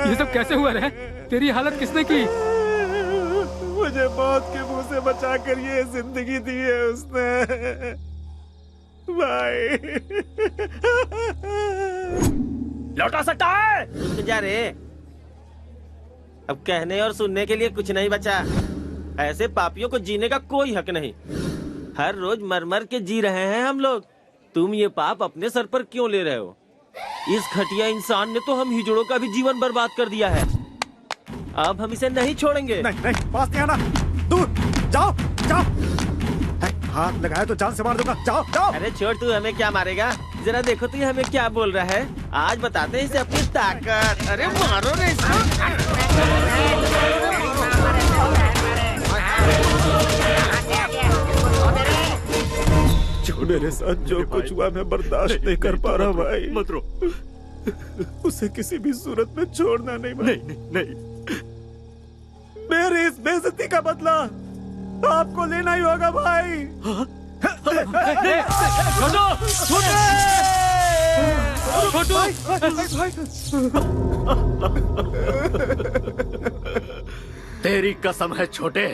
ये सब कैसे हुआ रे? तेरी हालत किसने की? मुझे मौत के मुंह से बचा कर ये जिंदगी दी है उसने भाई। लौटा सकता है? रुक जा रे, अब कहने और सुनने के लिए कुछ नहीं बचा। ऐसे पापियों को जीने का कोई हक नहीं। हर रोज मर मर के जी रहे हैं हम लोग। तुम ये पाप अपने सर पर क्यों ले रहे हो? इस घटिया इंसान ने तो हम हिजड़ों का भी जीवन बर्बाद कर दिया है। अब हम इसे नहीं छोड़ेंगे। नहीं नहीं, पास नहीं आना, दूर जाओ जाओ। हाथ लगाया तो जान से मार दूंगा, जाओ जाओ। अरे छोड़, तू हमें क्या मारेगा? जरा देखो तू हमें क्या बोल रहा है। आज बताते हैं इसे अपनी ताकत। अरे मारो रे मेरे साथ जो कुछ हुआ मैं बर्दाश्त नहीं कर पा रहा भाई। मत रो। उसे किसी भी सूरत में छोड़ना नहीं भाई। नहीं। मेरी इस बेइज्जती का बदला आपको लेना ही होगा भाई। तेरी कसम है छोटे,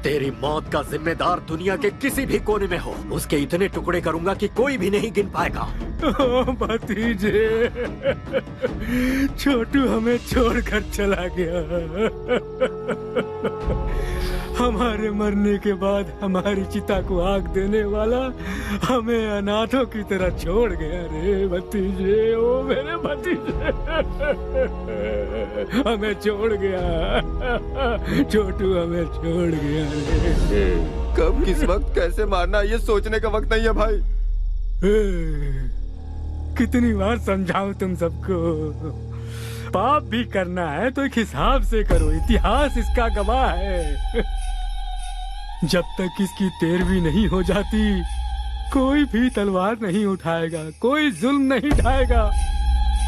तेरी मौत का जिम्मेदार दुनिया के किसी भी कोने में हो, उसके इतने टुकड़े करूंगा कि कोई भी नहीं गिन पाएगा। भतीजे, छोटू हमें छोड़कर चला गया। हमारे मरने के बाद हमारी चिता को आग देने वाला हमें अनाथों की तरह छोड़ गया रे भतीजे। ओ मेरे भतीजे, हमें छोड़ गया। छोटू हमें छोड़ गया रे। कब किस वक्त कैसे मारना ये सोचने का वक्त नहीं है भाई। कितनी बार समझाऊं तुम सबको? पाप भी करना है तो एक हिसाब से करो, इतिहास इसका गवाह है। जब तक इसकी तेरवी नहीं हो जाती कोई भी तलवार नहीं उठाएगा, कोई जुल्म नहीं ढाएगा।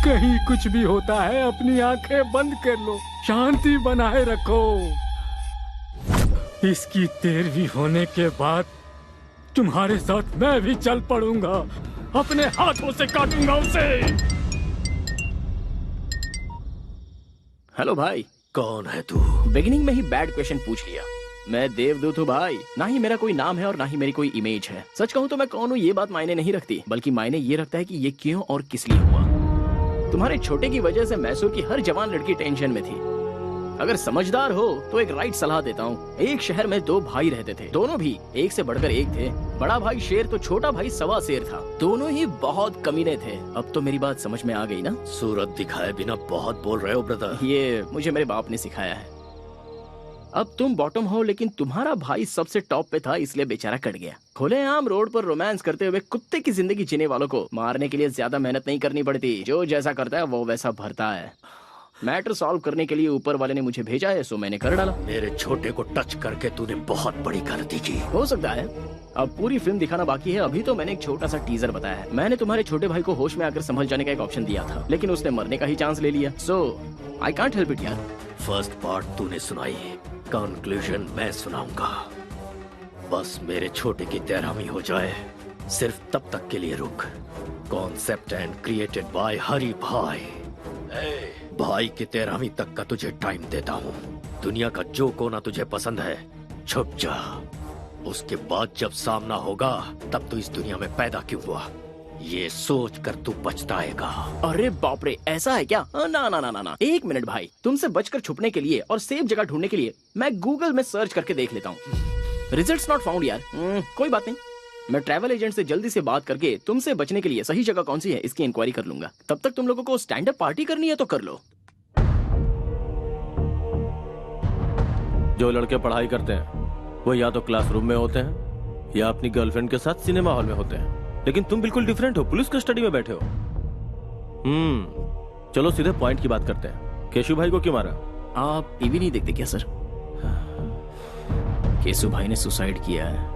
कहीं कुछ भी होता है अपनी आंखें बंद कर लो, शांति बनाए रखो। इसकी तेरवी होने के बाद तुम्हारे साथ मैं भी चल पड़ूंगा, अपने हाथों से काटूंगा उसे। हेलो भाई। कौन है तू? बिगिनिंग में ही बैड क्वेश्चन पूछ लिया। मैं देवदूत हूँ भाई। ना ही मेरा कोई नाम है और ना ही मेरी कोई इमेज है। सच कहूँ तो मैं कौन हूँ ये बात मायने नहीं रखती, बल्कि मायने ये रखता है कि ये क्यों और किस लिए हुआ। तुम्हारे छोटे की वजह से मैसूर की हर जवान लड़की टेंशन में थी। अगर समझदार हो तो एक राइट सलाह देता हूँ। एक शहर में दो भाई रहते थे, दोनों भी एक से बढ़कर एक थे। बड़ा भाई शेर तो छोटा भाई सवा शेर था। दोनों ही बहुत कमीने थे। अब तो मेरी बात समझ में आ गई ना? सूरत दिखाए बिना बहुत बोल रहे हो ब्रदर। ये मुझे मेरे बाप ने सिखाया है। अब तुम बॉटम हो, लेकिन तुम्हारा भाई सबसे टॉप पे था, इसलिए बेचारा कट गया। खुलेआम रोड पर रोमांस करते हुए कुत्ते की जिंदगी जीने वालों को मारने के लिए ज्यादा मेहनत नहीं करनी पड़ती। जो जैसा करता है वो वैसा भरता है। मैटर सॉल्व करने के लिए ऊपर वाले ने मुझे भेजा है, सो मैंने कर डाला। मेरे छोटे को टच करके तूने बहुत बड़ी गलती की। हो सकता है। अब पूरी फिल्म दिखाना बाकी है। अभी तो मैंने एक छोटा सा टीजर बताया है। मैंने तुम्हारे छोटे भाई को होश में आकर संभल जाने का एक ऑप्शन दिया था, लेकिन उसने मरने का ही चांस ले लिया। सो आई कांट हेल्प इट यार। फर्स्ट पार्ट तूने सुनाई, कंक्लूजन मैं सुनाऊंगा। बस मेरे छोटे की तैरामी हो जाए, सिर्फ तब तक के लिए रुक। कॉन्सेप्ट एंड क्रिएटेड बाय हरी भाई। भाई की तैरामी तक का तुझे टाइम देता हूँ। दुनिया का जो कोना तुझे पसंद है छुप जा। उसके बाद जब सामना होगा तब तू इस दुनिया में पैदा क्यों हुआ ये सोच कर तू पछताएगा। अरे बाप रे, ऐसा है क्या? ना ना ना ना ना, एक मिनट भाई। तुमसे बचकर छुपने के लिए और सेफ जगह ढूंढने के लिए मैं गूगल में सर्च करके देख लेता हूँ। रिजल्ट्स नॉट फाउंड यार। कोई बात नहीं, मैं ट्रैवल एजेंट से जल्दी से बात करके तुमसे बचने के लिए सही जगह कौन सी है इसकी इंक्वायरी कर लूंगा। तब तक तुम लोगों को स्टैंड अप पार्टी करनी है तो कर लो। जो लड़के पढ़ाई करते हैं वो या तो क्लासरूम में होते हैं या अपनी गर्लफ्रेंड के साथ सिनेमा हॉल में होते हैं, लेकिन तुम बिल्कुल डिफरेंट हो, पुलिस कस्टडी में बैठे हो। चलो सीधे पॉइंट की बात करते हैं। केशु भाई को क्यों मारा? आप टीवी नहीं देखते क्या सर? केशु भाई ने सुसाइड किया है।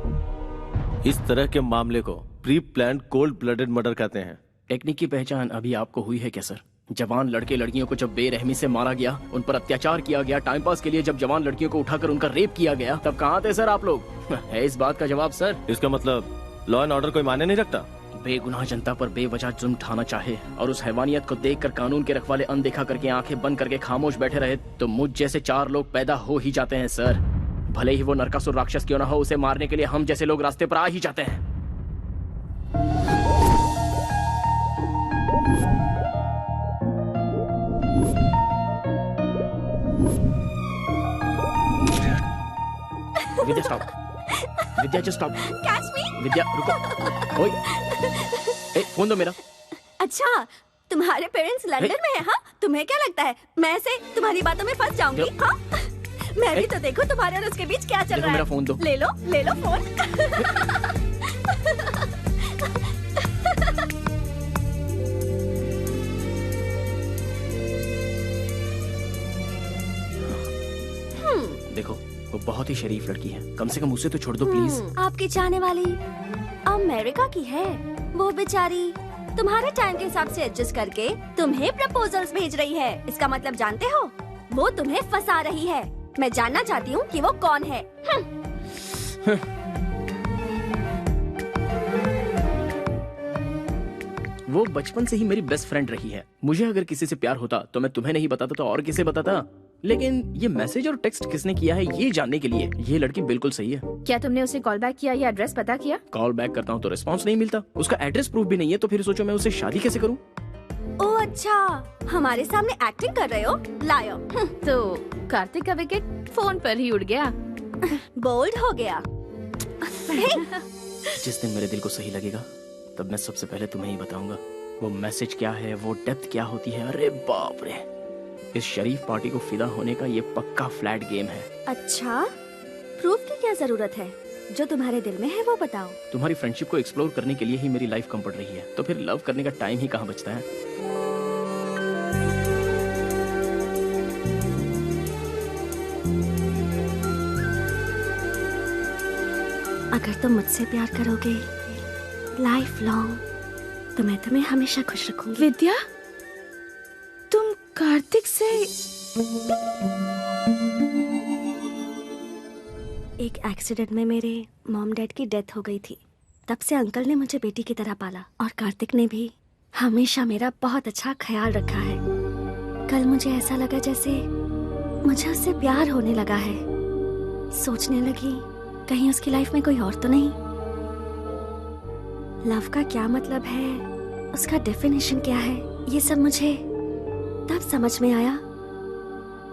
इस तरह के मामले को pre planned cold blooded murder कहते हैं। टेक्निक की पहचान अभी आपको हुई है क्या सर? जवान लड़के लड़कियों को जब बेरहमी से मारा गया, उन पर अत्याचार किया गया, टाइम पास के लिए जब जवान लड़कियों को उठाकर उनका रेप किया गया, तब कहाँ थे सर आप लोग? है इस बात का जवाब सर? इसका मतलब लॉ एंड ऑर्डर कोई मायने नहीं रखता? बेगुनाह जनता पर बेवजह जुल्म ढाना चाहे और उस हैवानियत को देखकर कानून के रखवाले अनदेखा करके आंखें बंद करके खामोश बैठे रहे, तो मुझ जैसे 4 लोग पैदा हो ही जाते हैं सर। भले ही वो नरकासुर राक्षस क्यों ना हो, उसे मारने के लिए हम जैसे लोग रास्ते पर आ ही जाते हैं। Vidya stop. Vidya just stop. Catch me. Vidya रुको। ओए, फोन दो मेरा। अच्छा, तुम्हारे पेरेंट्स लंदन में हैं? हाँ, तुम्हें क्या लगता है मैं ऐसे तुम्हारी बातों में फंस जाऊंगी? हाँ, मैं भी तो देखो तुम्हारे और उसके बीच क्या चल रहा है। मेरा फोन दो। ले लो फोन। देखो, वो बहुत ही शरीफ लड़की है, कम से कम उसे तो छोड़ दो प्लीज। आपकी चाहने वाली अमेरिका की है। वो बेचारी तुम्हारे टाइम के हिसाब से एडजस्ट करके तुम्हें प्रपोजल्स भेज रही है। इसका मतलब जानते हो, वो तुम्हें फंसा रही है। मैं जानना चाहती हूँ कि वो कौन है। वो बचपन से ही मेरी बेस्ट फ्रेंड रही है। मुझे अगर किसी से प्यार होता तो मैं तुम्हें नहीं बताता तो और किसे बताता। लेकिन ये मैसेज और टेक्स्ट किसने किया है ये जानने के लिए ये लड़की बिल्कुल सही है। क्या तुमने उसे कॉल बैक किया या एड्रेस पता किया? कॉल बैक करता हूँ तो रिस्पांस नहीं मिलता, उसका एड्रेस प्रूफ भी नहीं है, तो फिर सोचो मैं उससे शादी कैसे करूँ? ओह अच्छा, हमारे सामने एक्टिंग कर रहे हो, लायो। तो कार्तिक का विकेट फोन पर ही उड़ गया। बोल्ड हो गया। जिस दिन मेरे दिल को सही लगेगा तब मैं सबसे पहले तुम्हें ही बताऊंगा वो मैसेज क्या है, वो डेप्थ क्या होती है। अरे बाप रे, इस शरीफ पार्टी को फिदा होने का ये पक्का फ्लैट गेम है। अच्छा, प्रूफ की क्या जरूरत है? जो तुम्हारे दिल में है वो बताओ। तुम्हारी फ्रेंडशिप को एक्सप्लोर करने के लिए ही मेरी लाइफ कम पड़ रही है, तो फिर लव करने का टाइम ही कहाँ बचता है। अगर तुम मुझसे प्यार करोगे लाइफ लॉन्ग, तो मैं तुम्हें हमेशा खुश रखूंगी। विद्या, तुम कार्तिक से एक एक्सीडेंट में मेरे मॉम डैड की डेथ हो गई थी। तब से अंकल ने मुझे बेटी की तरह पाला और कार्तिक ने भी हमेशा मेरा बहुत अच्छा ख्याल रखा है। कल मुझे ऐसा लगा जैसे मुझे उससे प्यार होने लगा है। सोचने लगी कहीं उसकी लाइफ में कोई और तो नहीं। लव का क्या मतलब है, उसका डेफिनेशन क्या है, ये सब मुझे तब समझ में आया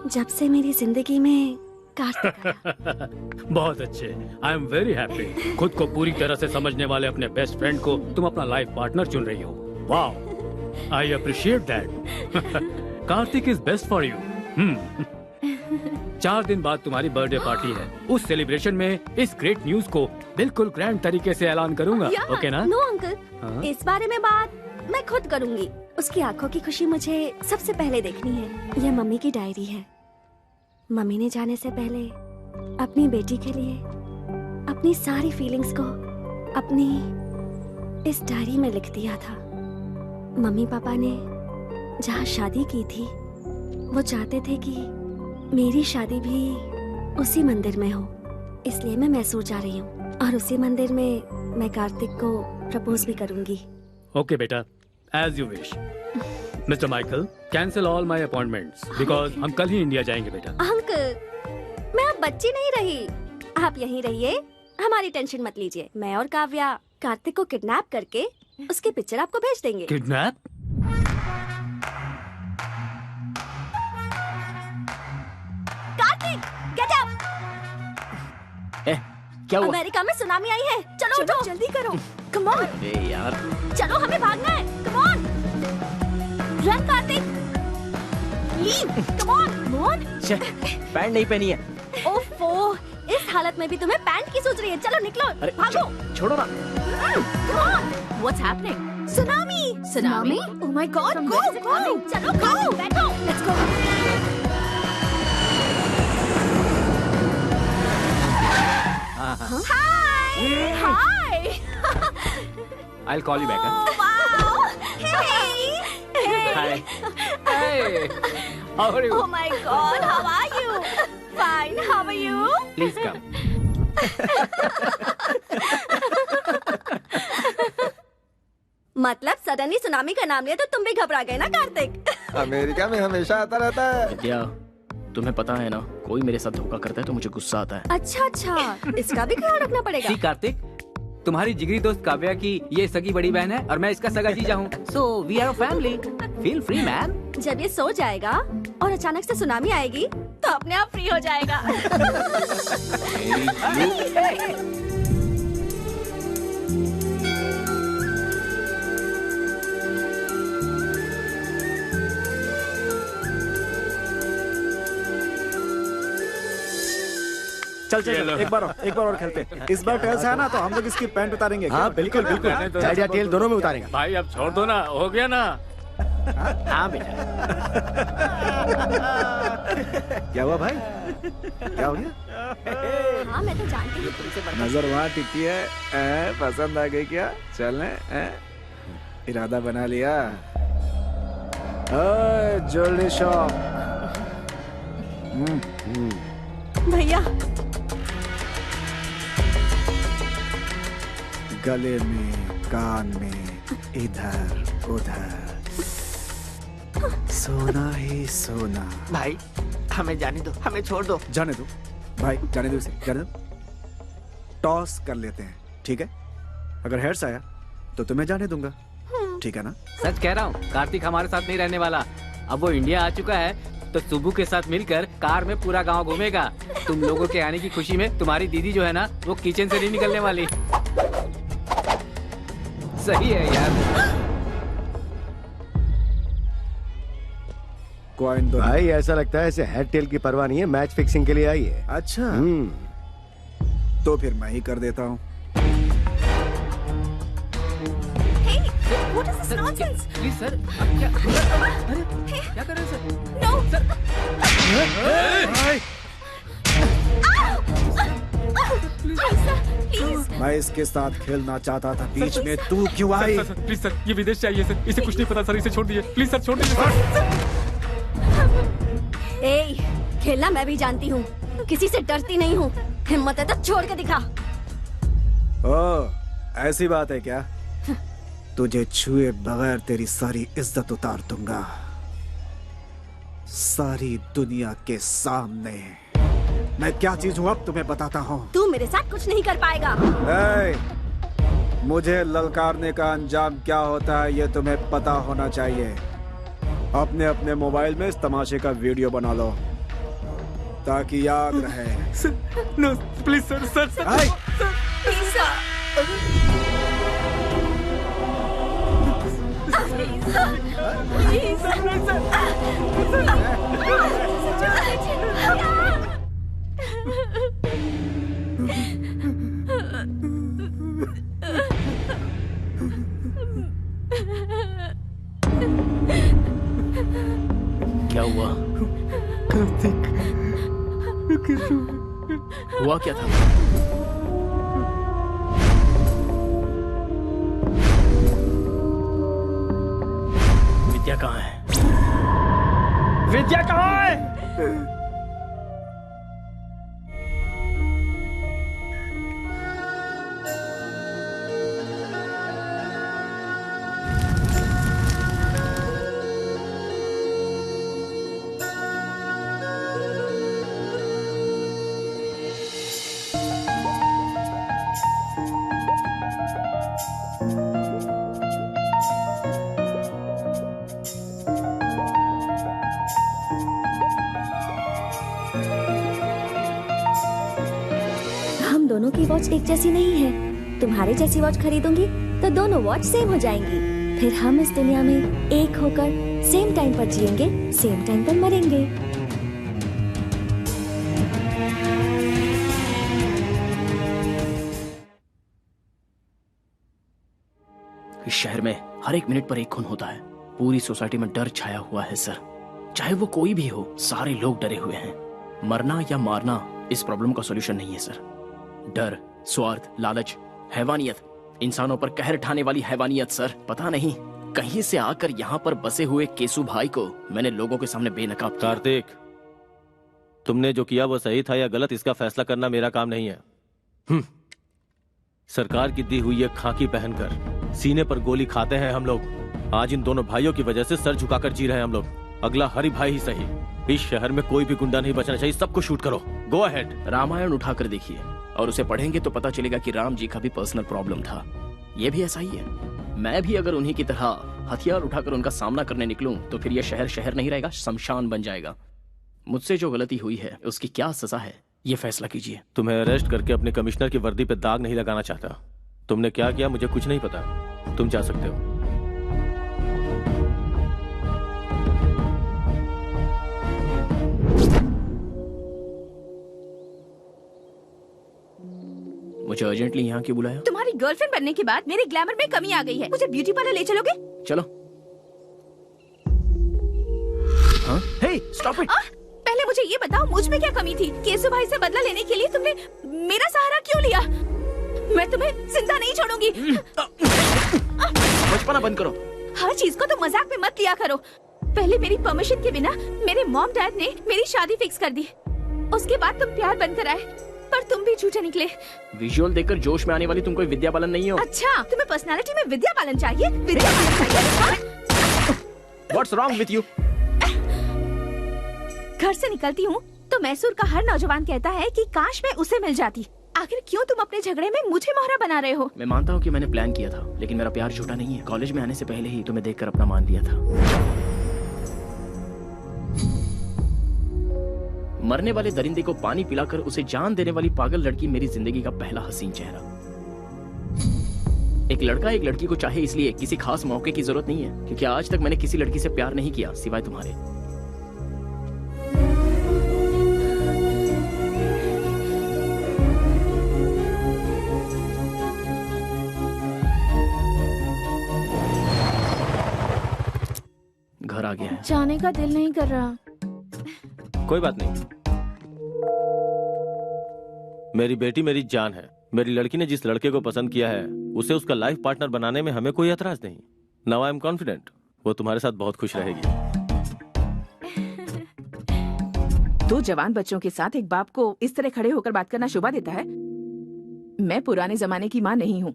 जब से मेरी जिंदगी में कार्तिक आया। बहुत अच्छे। I am very happy. खुद को पूरी तरह से समझने वाले अपने बेस्ट फ्रेंड को तुम अपना लाइफ पार्टनर चुन रही हो। वाह, I appreciate that. Kartik is best for you. 4 दिन बाद तुम्हारी बर्थडे पार्टी है। उस सेलिब्रेशन में इस ग्रेट न्यूज को बिल्कुल ग्रैंड तरीके से ऐलान करूंगा। ओके ना? नो अंकल, इस बारे में बात मैं खुद करूंगी। उसकी आंखों की खुशी मुझे सबसे पहले देखनी है। यह मम्मी की डायरी है। मम्मी ने जाने से पहले अपनी बेटी के लिए अपनी सारी फीलिंग्स को अपनी इस डायरी में लिख दिया था। मम्मी पापा ने जहाँ शादी की थी वो चाहते थे कि मेरी शादी भी उसी मंदिर में हो, इसलिए मैं मैसूर जा रही हूँ और उसी मंदिर में मैं कार्तिक को प्रपोज भी करूंगी। ओके बेटा, as you wish. Mister Michael, cancel all my appointments because हम कल ही इंडिया जाएंगे बेटा। अंकल, मैं अब बच्ची नहीं रही। आप यहीं रहिए, हमारी टेंशन मत लीजिए। मैं और काव्या कार्तिक को किडनैप करके उसकी पिक्चर आपको भेज देंगे। किडनैप? Kartik, get up! क्या हुआ? अमेरिका में सुनामी आई है। चलो उठो, जल्दी करो। Come on. अरे यार, चलो, हमें भागना है। Come on, run Kartik, leave, come on, move on. Pant नहीं पहनी है। ओफो, इस हालत में भी तुम्हें पैंट की सोच रही है। चलो निकलो, भागो। छोड़ो ना। Come on. What's happening? Tsunami. Tsunami? Oh my God! Go, go. चलो, go. बैठो. Let's go. Hi. Hi. I'll call you back. Oh wow. Hey. Hi. Hey. How are you? Oh my God. How are you? Fine. How are you? Please come. मतलब suddenly tsunami का नाम लिया तो तुम भी घबरा गए ना कार्तिक? अमेरिका में हमेशा आता रहता है। विद्या, तुम्हें पता है ना, कोई मेरे साथ धोखा करता है तो मुझे गुस्सा आता है। अच्छा, इसका भी ख्याल रखना पड़ेगा। सी कार्तिक, तुम्हारी जिगरी दोस्त काव्या की ये सगी बड़ी बहन है और मैं इसका सगा जीजा हूँ। So we are family. Feel free man. जब ये सो जाएगा और अचानक से सुनामी आएगी तो अपने आप फ्री हो जाएगा। चल एक बार और खेलते हैं। इस बार टेल्स है ना तो हम लोग इसकी पैंट उतारेंगे। हाँ बिल्कुल बिल्कुल, हेड या टेल दोनों में उतारेंगे। भाई अब छोड़ दो ना, हो गया ना। हाँ बेटा। क्या हुआ भाई? क्या हो गया? हाँ मैं तो जानती हूँ तुमसे बड़ा। नजर वहाँ टिकी है। पसंद आ गई क्या? चलने? इरादा बना लिया? Jewellery shop. भैया, गले में, कान में, इधर उधर, सोना ही सोना। भाई हमें जाने दो, हमें छोड़ दो। जाने दो भाई, जाने दो इसे, जाने दो। टॉस कर लेते हैं, ठीक है? अगर हेड्स आया तो तुम्हें जाने दूंगा, ठीक है ना? सच कह रहा हूँ, कार्तिक हमारे साथ नहीं रहने वाला। अब वो इंडिया आ चुका है तो सुबू के साथ मिलकर कार में पूरा गांव घूमेगा। तुम लोगों के आने की खुशी में तुम्हारी दीदी जो है ना, वो किचन से नहीं निकलने वाली। सही है यार। कॉइन दो भाई, ऐसा लगता है इसे हेड टेल की परवाह नहीं है, मैच फिक्सिंग के लिए आई है। अच्छा, तो फिर मैं ही कर देता हूँ। Hey, what is this nonsense? Please sir, क्या कर रहे हैं सर? No, sir. Please. मैं इसके साथ खेलना चाहता था, बीच में तू क्यों आई? प्लीज सर, ये विदेश से आई है सर, इसे कुछ नहीं पता सर, इसे छोड़ दीजिए प्लीज सर, छोड़ दीजिए सर। ए, खेलना मैं भी जानती हूँ, किसी से डरती नहीं हूँ। हिम्मत है तो छोड़ के दिखा। ओ, ऐसी बात है क्या? तुझे छुए बगैर तेरी सारी इज्जत उतार दूंगा, सारी दुनिया के सामने। मैं क्या चीज हूँ अब तुम्हें बताता हूँ। तू मेरे साथ कुछ नहीं कर पाएगा। मुझे ललकारने का अंजाम क्या होता है ये तुम्हें पता होना चाहिए। अपने अपने मोबाइल में इस तमाशे का वीडियो बना लो ताकि याद रहे। No please sir, sir sir hi. Please sir, क्या हुआ? कार्तिक, हुआ क्या था? विद्या कहाँ है? विद्या कहाँ है? हम दोनों की वॉच एक जैसी नहीं है। तुम्हारे जैसी वॉच खरीदूंगी तो दोनों वॉच सेम हो जाएंगी। फिर हम इस दुनिया में एक होकर सेम टाइम पर जिएंगे, सेम टाइम पर मरेंगे। इस शहर में हर एक मिनट पर एक खून होता है। पूरी सोसाइटी में डर छाया हुआ है सर। चाहे वो कोई भी हो, सारे लोग डरे हुए हैं। मरना या मारना इस प्रॉब्लम का सॉल्यूशन नहीं है सर। डर, स्वार्थ, लालच, हैवानियत, इंसानों पर कहर ढाने वाली हैवानियत सर। पता नहीं कहीं से आकर यहाँ पर बसे हुए केसु भाई को मैंने लोगों के सामने बेनकाब किया। कार्तिक, तुमने जो किया वो सही था या गलत, इसका फैसला करना मेरा काम नहीं है। सरकार की दी हुई ये खाकी पहनकर सीने पर गोली खाते हैं हम लोग। आज इन दोनों भाइयों की वजह से सर झुकाकर जी रहे हैं हम लोग। अगला हरि भाई ही सही। इस शहर में कोई भी गुंडा नहीं बचना चाहिए। सबको शूट करो। Go ahead. रामायण उठाकर देखिए और उसे पढ़ेंगे तो पता चलेगा कि राम जी का भी पर्सनल प्रॉब्लम था। ये भी ऐसा ही है। मैं भी अगर उन्हीं की तरह हथियार उठाकर उनका सामना करने निकलूं तो फिर ये शहर शहर नहीं रहेगा, शमशान बन जाएगा। मुझसे जो गलती हुई है उसकी क्या सजा है, ये फैसला कीजिए। तुम्हें अरेस्ट करके अपने कमिश्नर की वर्दी पे दाग नहीं लगाना चाहता। तुमने क्या किया मुझे कुछ नहीं पता। तुम जा सकते हो। मुझे अर्जेंटली यहाँ क्यों बुलाया? तुम्हारी गर्लफ्रेंड बनने के बाद मेरे ग्लैमर में कमी आ गई है। मुझे ब्यूटी पार्लर ले चलोगे? चलो। हाँ? हे, स्टॉप इट। पहले मुझे ये बताओ, मुझ में क्या कमी थी? केसु भाई से बदला लेने के लिए तुमने मेरा सहारा क्यों लिया? मैं तुम्हें जिंदा नहीं छोड़ूंगी। बचपना बंद करो। हर चीज को तो मजाक में मत लिया करो। पहले मेरी परमिशन के बिना मेरे मॉम डैड ने मेरी शादी फिक्स कर दी। उसके बाद तुम प्यार बनकर आए, पर तुम भी झूठे निकले। विजुअल देखकर जोश में आने वाली तुम कोई विद्या बालन नहीं हो। अच्छा, तुम्हें पर्सनालिटी में विद्या बालन चाहिए? विद्या बालन चाहिए? What's wrong with you? घर से निकलती हूँ तो मैसूर का हर नौजवान कहता है कि काश मैं उसे मिल जाती। आखिर क्यों तुम अपने झगड़े में मुझे मोहरा बना रहे हो? मैं मानता हूँ कि मैंने प्लान किया था, लेकिन मेरा प्यार झूठा नहीं है। कॉलेज में आने से पहले ही तुम्हें देखकर अपना मान लिया था। मरने वाले दरिंदे को पानी पिलाकर उसे जान देने वाली पागल लड़की मेरी जिंदगी का पहला हसीन चेहरा। एक लड़का एक लड़की को चाहे इसलिए किसी खास मौके की जरूरत नहीं है, क्योंकि आज तक मैंने किसी लड़की से प्यार नहीं किया सिवाय तुम्हारे। घर आ गया है। जाने का दिल नहीं कर रहा। कोई बात नहीं। मेरी बेटी मेरी जान है। मेरी लड़की ने जिस लड़के को पसंद किया है उसे उसका लाइफ पार्टनर बनाने में हमें कोई एतराज नहीं। नाउ आई एम कॉन्फिडेंट वो तुम्हारे साथ बहुत खुश रहेगी। दो जवान बच्चों के साथ एक बाप को इस तरह खड़े होकर बात करना शोभा देता है? मैं पुराने जमाने की माँ नहीं हूँ।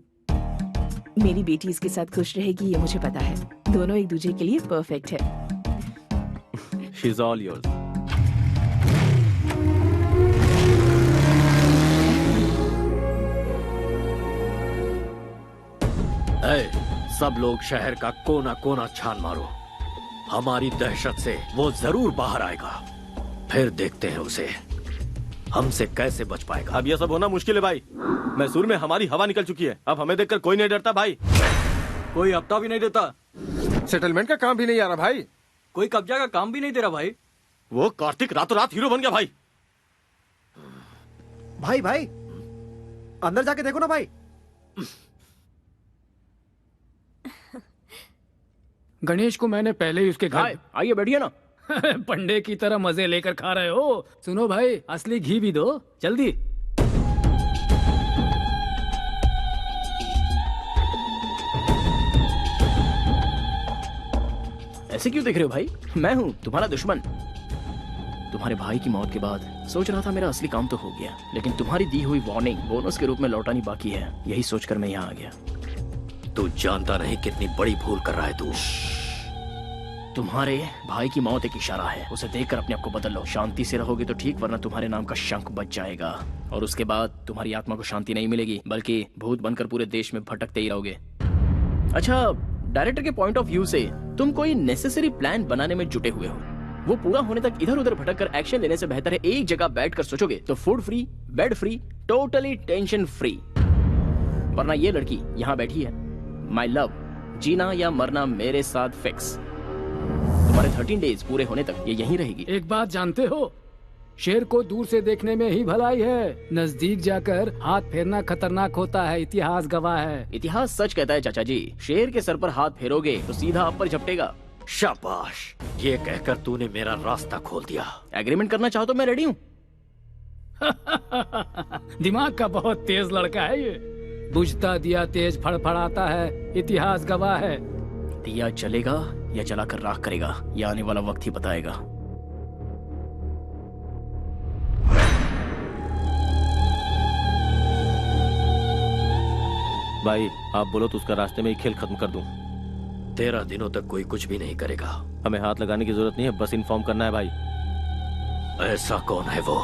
मेरी बेटी इसके साथ खुश रहेगी ये मुझे पता है। दोनों एक दूसरे के लिए परफेक्ट है। She's all yours. सब लोग शहर का कोना कोना छान मारो। हमारी दहशत से वो जरूर बाहर आएगा। फिर देखते हैं उसे। हमसे कैसे बच पाएगा? अब यह सब होना मुश्किल है भाई। मैसूर में हमारी हवा निकल चुकी है। अब हमें देखकर कोई नहीं डरता भाई। कोई हफ्ता भी नहीं देता। सेटलमेंट का काम भी नहीं आ रहा भाई। कोई कब्जा का काम भी नहीं दे रहा भाई। वो कार्तिक रातों रात हीरो बन गया भाई। भाई भाई अंदर जाके देखो ना भाई। गणेश को मैंने पहले ही उसके घर। आइए बैठिए ना। पंडे की तरह मजे लेकर खा रहे हो। सुनो भाई, असली घी भी दो जल्दी। ऐसे क्यों देख रहे हो भाई? मैं हूँ तुम्हारा दुश्मन। तुम्हारे भाई की मौत के बाद सोच रहा था मेरा असली काम तो हो गया, लेकिन तुम्हारी दी हुई वार्निंग बोनस के रूप में लौटानी बाकी है। यही सोचकर मैं यहाँ आ गया। तू जानता नहीं कितनी बड़ी भूल कर रहा है तू। तुम्हारे भाई की मौत एक इशारा है। उसे देखकर अपने आप को बदल लो। शांति से रहोगे तो ठीक, वरना तुम्हारे नाम का शंख बच जाएगा और उसके बाद तुम्हारी आत्मा को शांति नहीं मिलेगी, बल्कि भूत बनकर पूरे देश में भटकते ही रहोगे। अच्छा, डायरेक्टर के पॉइंट ऑफ व्यू से तुम कोई नेसेसरी प्लान बनाने में जुटे हुए हो। वो पूरा होने तक इधर उधर भटक कर एक्शन लेने से बेहतर है एक जगह बैठकर सोचोगे तो food free, bed free, totally tension free. वरना ये लड़की यहाँ बैठी है, माय लव, जीना या मरना मेरे साथ फिक्स। तुम्हारे 13 डेज पूरे होने तक ये यहीं रहेगी। एक बात जानते हो, शेर को दूर से देखने में ही भलाई है, नजदीक जाकर हाथ फेरना खतरनाक होता है। इतिहास गवाह है। इतिहास सच कहता है चाचा जी। शेर के सर पर हाथ फेरोगे तो सीधा आप पर झपटेगा। शाबाश, ये कहकर तूने मेरा रास्ता खोल दिया। एग्रीमेंट करना चाहो तो मैं रेडी हूँ। दिमाग का बहुत तेज लड़का है ये। बुझता दिया तेज फड़फड़ाता है, इतिहास गवाह है। दिया जलेगा या जलाकर राख करेगा, यह आने वाला वक्त ही बताएगा। भाई आप बोलो तो उसका रास्ते में ही खेल खत्म कर दूं। 13 दिनों तक कोई कुछ भी नहीं करेगा। हमें हाथ लगाने की जरूरत नहीं है, बस इन्फॉर्म करना है भाई। ऐसा कौन है वो?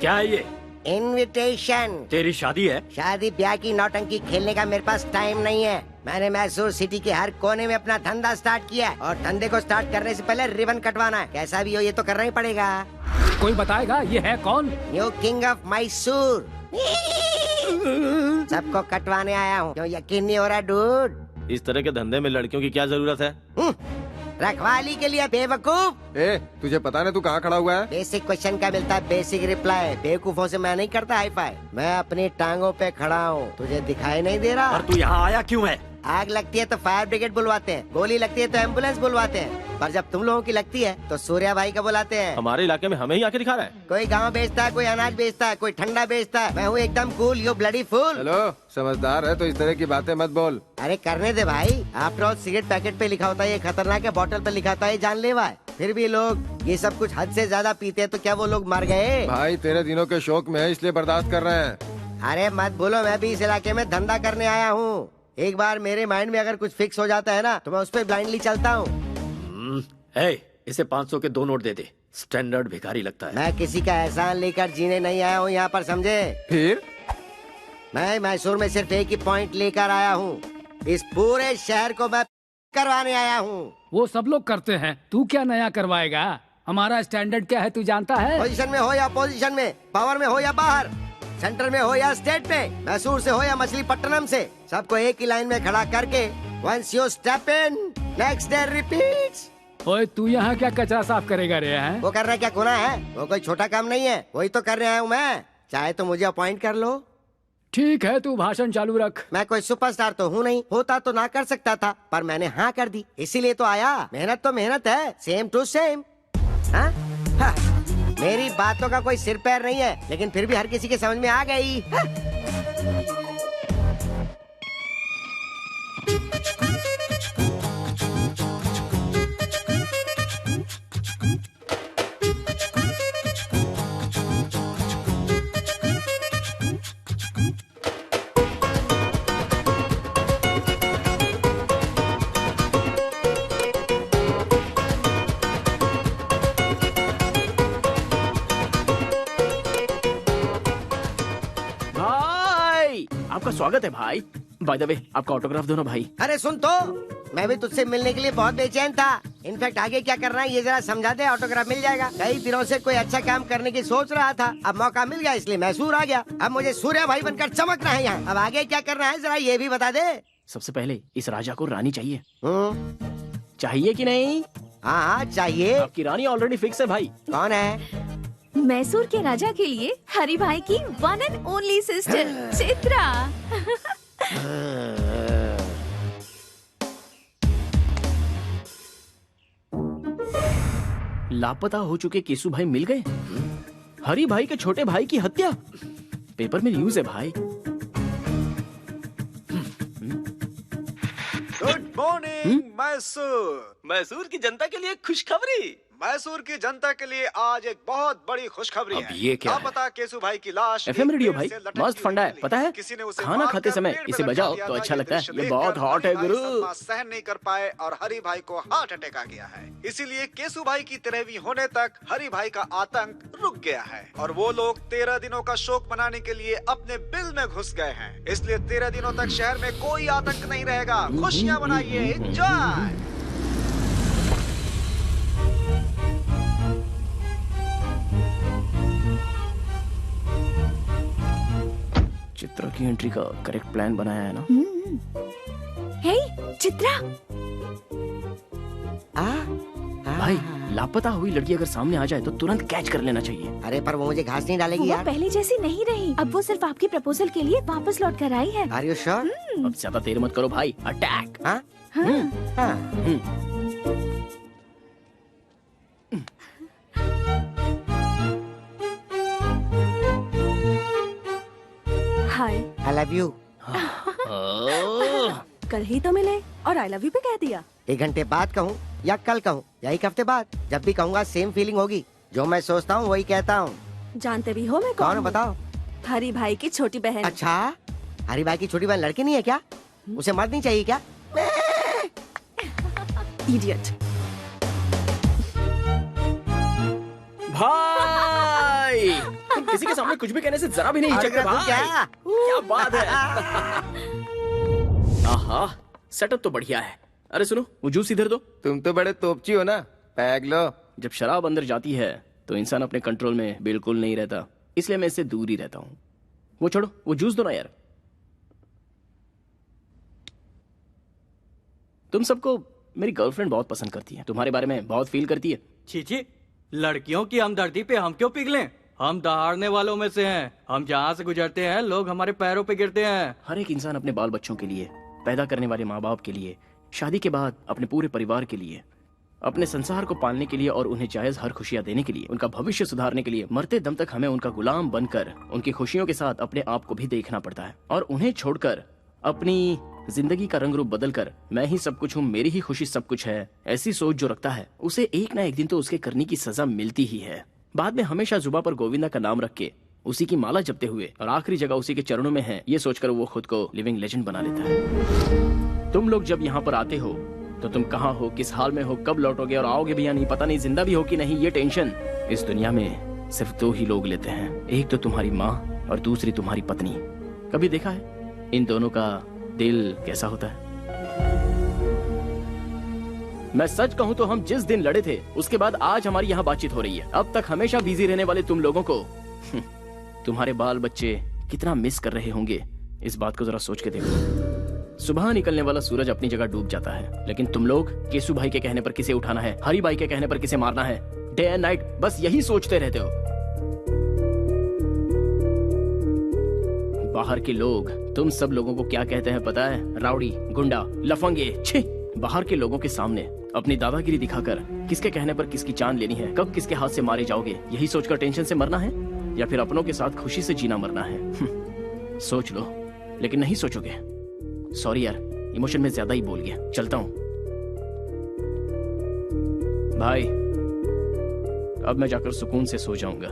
क्या है ये? इनविटेशन। तेरी शादी है? शादी ब्याह की नौटंकी खेलने का मेरे पास टाइम नहीं है। मैंने मैसूर सिटी के हर कोने में अपना धंधा स्टार्ट किया है और धंधे को स्टार्ट करने से पहले रिबन कटवाना है। कैसा भी हो ये तो करना ही पड़ेगा। कोई बताएगा ये है कौन? New king of Mysore. सबको कटवाने आया हूँ। क्यों यकीन नहीं हो रहा डूड? इस तरह के धंधे में लड़कियों की क्या जरूरत है? रखवाली के लिए बेवकूफ। तुझे पता नहीं तू कहाँ खड़ा हुआ है? बेसिक क्वेश्चन का मिलता है बेसिक रिप्लाई। बेवकूफों से मैं नहीं करता हाई फाई। मैं अपनी टांगों पे खड़ा हूँ, तुझे दिखाई नहीं दे रहा? और तू यहाँ आया क्यों है? आग लगती है तो फायर ब्रिगेड बुलवाते हैं, गोली लगती है तो एम्बुलेंस बुलवाते हैं, पर जब तुम लोगों की लगती है तो सूर्या भाई का बुलाते हैं। हमारे इलाके में हमें ही आके दिखा रहा है। कोई गाँव बेचता है, कोई अनाज बेचता है, कोई ठंडा बेचता है। मैं हूँ एकदम cool, you bloody fool. Hello, समझदार है तो इस तरह की बातें मत बोल। अरे करने दे भाई। आफ्टर ऑल सिगरेट पैकेट पे लिखा होता है ये खतरनाक है, बोतल पे लिखा होता है जानलेवा है। फिर भी लोग ये सब कुछ हद से ज्यादा पीते हैं, तो क्या वो लोग मर गए? भाई 13 दिनों के शौक में है इसलिए बर्दाश्त कर रहे हैं। अरे मत बोलो, मैं भी इस इलाके में धंधा करने आया हूँ। एक बार मेरे माइंड में अगर कुछ फिक्स हो जाता है ना तो मैं उस पर ब्लाइंडली चलता हूँ। इसे 500 के 2 नोट दे दे। स्टैंडर्ड भिखारी लगता है। मैं किसी का एहसान लेकर जीने नहीं आया हूँ यहाँ पर, समझे? फिर मैं मैसूर में सिर्फ एक ही पॉइंट लेकर आया हूँ। इस पूरे शहर को मैं करवाने आया हूँ। वो सब लोग करते हैं, तू क्या नया करवाएगा? हमारा स्टैंडर्ड क्या है तू जानता है? पोजीशन में हो या अपोजिशन में, पावर में हो या बाहर, सेंटर में हो या स्टेट में, मैसूर से हो या मछलीपट्टनम से, सबको एक ही लाइन में खड़ा करके once you step in, next day repeats। ओए तू यहाँ क्या कचरा साफ करेगा रे हैं? वो करना क्या गुनाह है? वो कोई छोटा काम नहीं है, वही तो कर रहा हूँ मैं। चाहे तो मुझे अपॉइंट कर लो। ठीक है, तू भाषण चालू रख। मैं कोई सुपरस्टार तो हूँ नहीं, होता तो ना कर सकता था, पर मैंने हाँ कर दी, इसीलिए तो आया। मेहनत तो मेहनत है, सेम टू सेम। हाँ? हाँ। मेरी बातों का कोई सिर पैर नहीं है, लेकिन फिर भी हर किसी के समझ में आ गई। हाँ? आपका स्वागत है भाई। बाय द वे, आपका ऑटोग्राफ दो ना भाई। अरे सुन तो, मैं भी तुझसे मिलने के लिए बहुत बेचैन था। इनफैक्ट आगे क्या करना है ये जरा समझा दे, ऑटोग्राफ मिल जाएगा। कई दिनों से कोई अच्छा काम करने की सोच रहा था, अब मौका मिल गया इसलिए मैसूर आ गया। अब मुझे सूर्य भाई बनकर चमकना है यहाँ। अब आगे क्या करना है जरा ये भी बता दे। सबसे पहले इस राजा को रानी चाहिए। चाहिए कि नहीं? हाँ चाहिए। आपकी रानी ऑलरेडी फिक्स है भाई। कौन है? मैसूर के राजा के लिए हरि भाई की one and only sister Chitra. लापता हो चुके केसु भाई मिल गए। हरि भाई के छोटे भाई की हत्या, पेपर में न्यूज है भाई। Good morning Mysore. मैसूर की जनता के लिए खुशखबरी। मैसूर की जनता के लिए आज एक बहुत बड़ी खुशखबरी है। ये क्या है? पता केसु भाई की लाश FM रेडियो भाई मस्त फंडा है, पता है? खाना खाते समय इसे बजाओ तो अच्छा लगता है। ये बहुत हॉट है गुरु। सहन नहीं कर पाए और हरि भाई को हार्ट अटैक आ गया है। इसीलिए केसु भाई की 13वीं होने तक हरि भाई का आतंक रुक गया है और वो लोग 13 दिनों का शोक मनाने के लिए अपने बिल में घुस गए हैं। इसलिए 13 दिनों तक शहर में कोई आतंक नहीं रहेगा। खुशियाँ मनाइए, एंजॉय। चित्रा की एंट्री का करेक्ट प्लान बनाया है ना? हे चित्रा। भाई लापता हुई लड़की अगर सामने आ जाए तो तुरंत कैच कर लेना चाहिए। अरे पर वो मुझे घास नहीं डालेगी वो यार। पहले जैसी नहीं रही, अब वो सिर्फ आपके प्रपोजल के लिए वापस लौट कर आई है। Are you sure? अब ज्यादा देर मत करो भाई, अटैक। हाँ? हाय। I love you। कल ही तो मिले और आई लव यू पे कह दिया। 1 घंटे बाद कहूँ या कल कहूँ या 1 हफ्ते बाद, जब भी कहूँगा सेम फीलिंग होगी। जो मैं सोचता हूँ वही कहता हूँ। जानते भी हो मैं कौन हूँ? बताओ। हरि भाई की छोटी बहन। अच्छा, हरि भाई की छोटी बहन लड़की नहीं है क्या? उसे मर्द नहीं चाहिए क्या? इडियट। भाई तुम किसी के सामने कुछ भी कहने से जरा भी नहीं हिचकते भाई। क्या बात है। आहा, सेटअप तो बढ़िया है। अरे सुनो, वो जूस इधर दो। तुम तो बड़े तोपची हो ना, पैग लो। जब शराब अंदर जाती है तो इंसान अपने कंट्रोल में बिल्कुल नहीं रहता, इसलिए मैं इससे दूर ही रहता हूँ। वो छोड़ो, वो जूस दो ना यार। तुम सबको मेरी गर्लफ्रेंड बहुत पसंद करती है, तुम्हारे बारे में बहुत फील करती है। छी, लड़कियों की हमदर्दी पे हम क्यों पिघलें? हम दहाड़ने वालों में से हैं। हम जहाँ से गुजरते हैं लोग हमारे पैरों पे गिरते हैं। हर एक इंसान अपने बाल बच्चों के लिए, पैदा करने वाले माँ बाप के लिए, शादी के बाद अपने पूरे परिवार के लिए, अपने संसार को पालने के लिए और उन्हें जायज हर खुशियाँ देने के लिए, उनका भविष्य सुधारने के लिए मरते दम तक हमें उनका गुलाम बनकर उनकी खुशियों के साथ अपने आप को भी देखना पड़ता है। और उन्हें छोड़कर अपनी जिंदगी का रंग रूप बदलकर मैं ही सब कुछ हूँ, मेरी ही खुशी सब कुछ है, ऐसी सोच जो रखता है उसे एक ना एक दिन तो उसके करने की सजा मिलती ही है। बाद में हमेशा जुबा पर गोविंदा का नाम रख के उसी की माला जपते हुए और आखिरी जगह उसी के चरणों में है, ये सोचकर वो खुद को लिविंग लेजेंड बना लेता है। तुम लोग जब यहाँ पर आते हो तो तुम कहाँ हो, किस हाल में हो, कब लौटोगे और आओगे भी या नहीं पता नहीं, जिंदा भी हो कि नहीं, ये टेंशन इस दुनिया में सिर्फ 2 ही लोग लेते हैं। एक तो तुम्हारी माँ और दूसरी तुम्हारी पत्नी। कभी देखा है इन दोनों का दिल कैसा होता है? मैं सच कहूं तो हम जिस दिन लड़े थे उसके बाद आज हमारी यहाँ बातचीत हो रही है। अब तक हमेशा बिजी रहने वाले तुम लोगों को तुम्हारे बाल बच्चे कितना मिस कर रहे होंगे, इस बात को जरा सोच के देखो। सुबह निकलने वाला सूरज अपनी जगह डूब जाता है, लेकिन तुम लोग केसू भाई के कहने पर किसे उठाना है, हरी भाई के कहने पर किसे मारना है, डे एंड नाइट बस यही सोचते रहते हो। बाहर के लोग तुम सब लोगों को क्या कहते हैं पता है? राउडी, गुंडा, लफंगे। छी! बाहर के लोगों के सामने अपनी दादागिरी दिखाकर किसके कहने पर किसकी जान लेनी है, कब किसके हाथ से मारे जाओगे, यही सोचकर टेंशन से मरना है या फिर अपनों के साथ खुशी से जीना मरना है? सोच लो, लेकिन नहीं सोचोगे। सॉरी यार, इमोशन में ज्यादा ही बोल गया, चलता हूं। भाई अब मैं जाकर सुकून से सो जाऊंगा।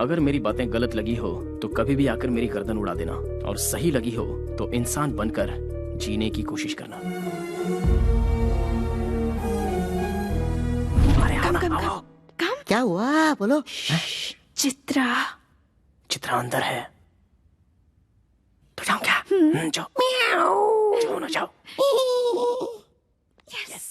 अगर मेरी बातें गलत लगी हो तो कभी भी आकर मेरी गर्दन उड़ा देना, और सही लगी हो तो इंसान बनकर जीने की कोशिश करना। कम। क्या हुआ बोलो? चित्रा अंदर है। तो जाऊं क्या? जाओ जाओ ना जाओ। यस।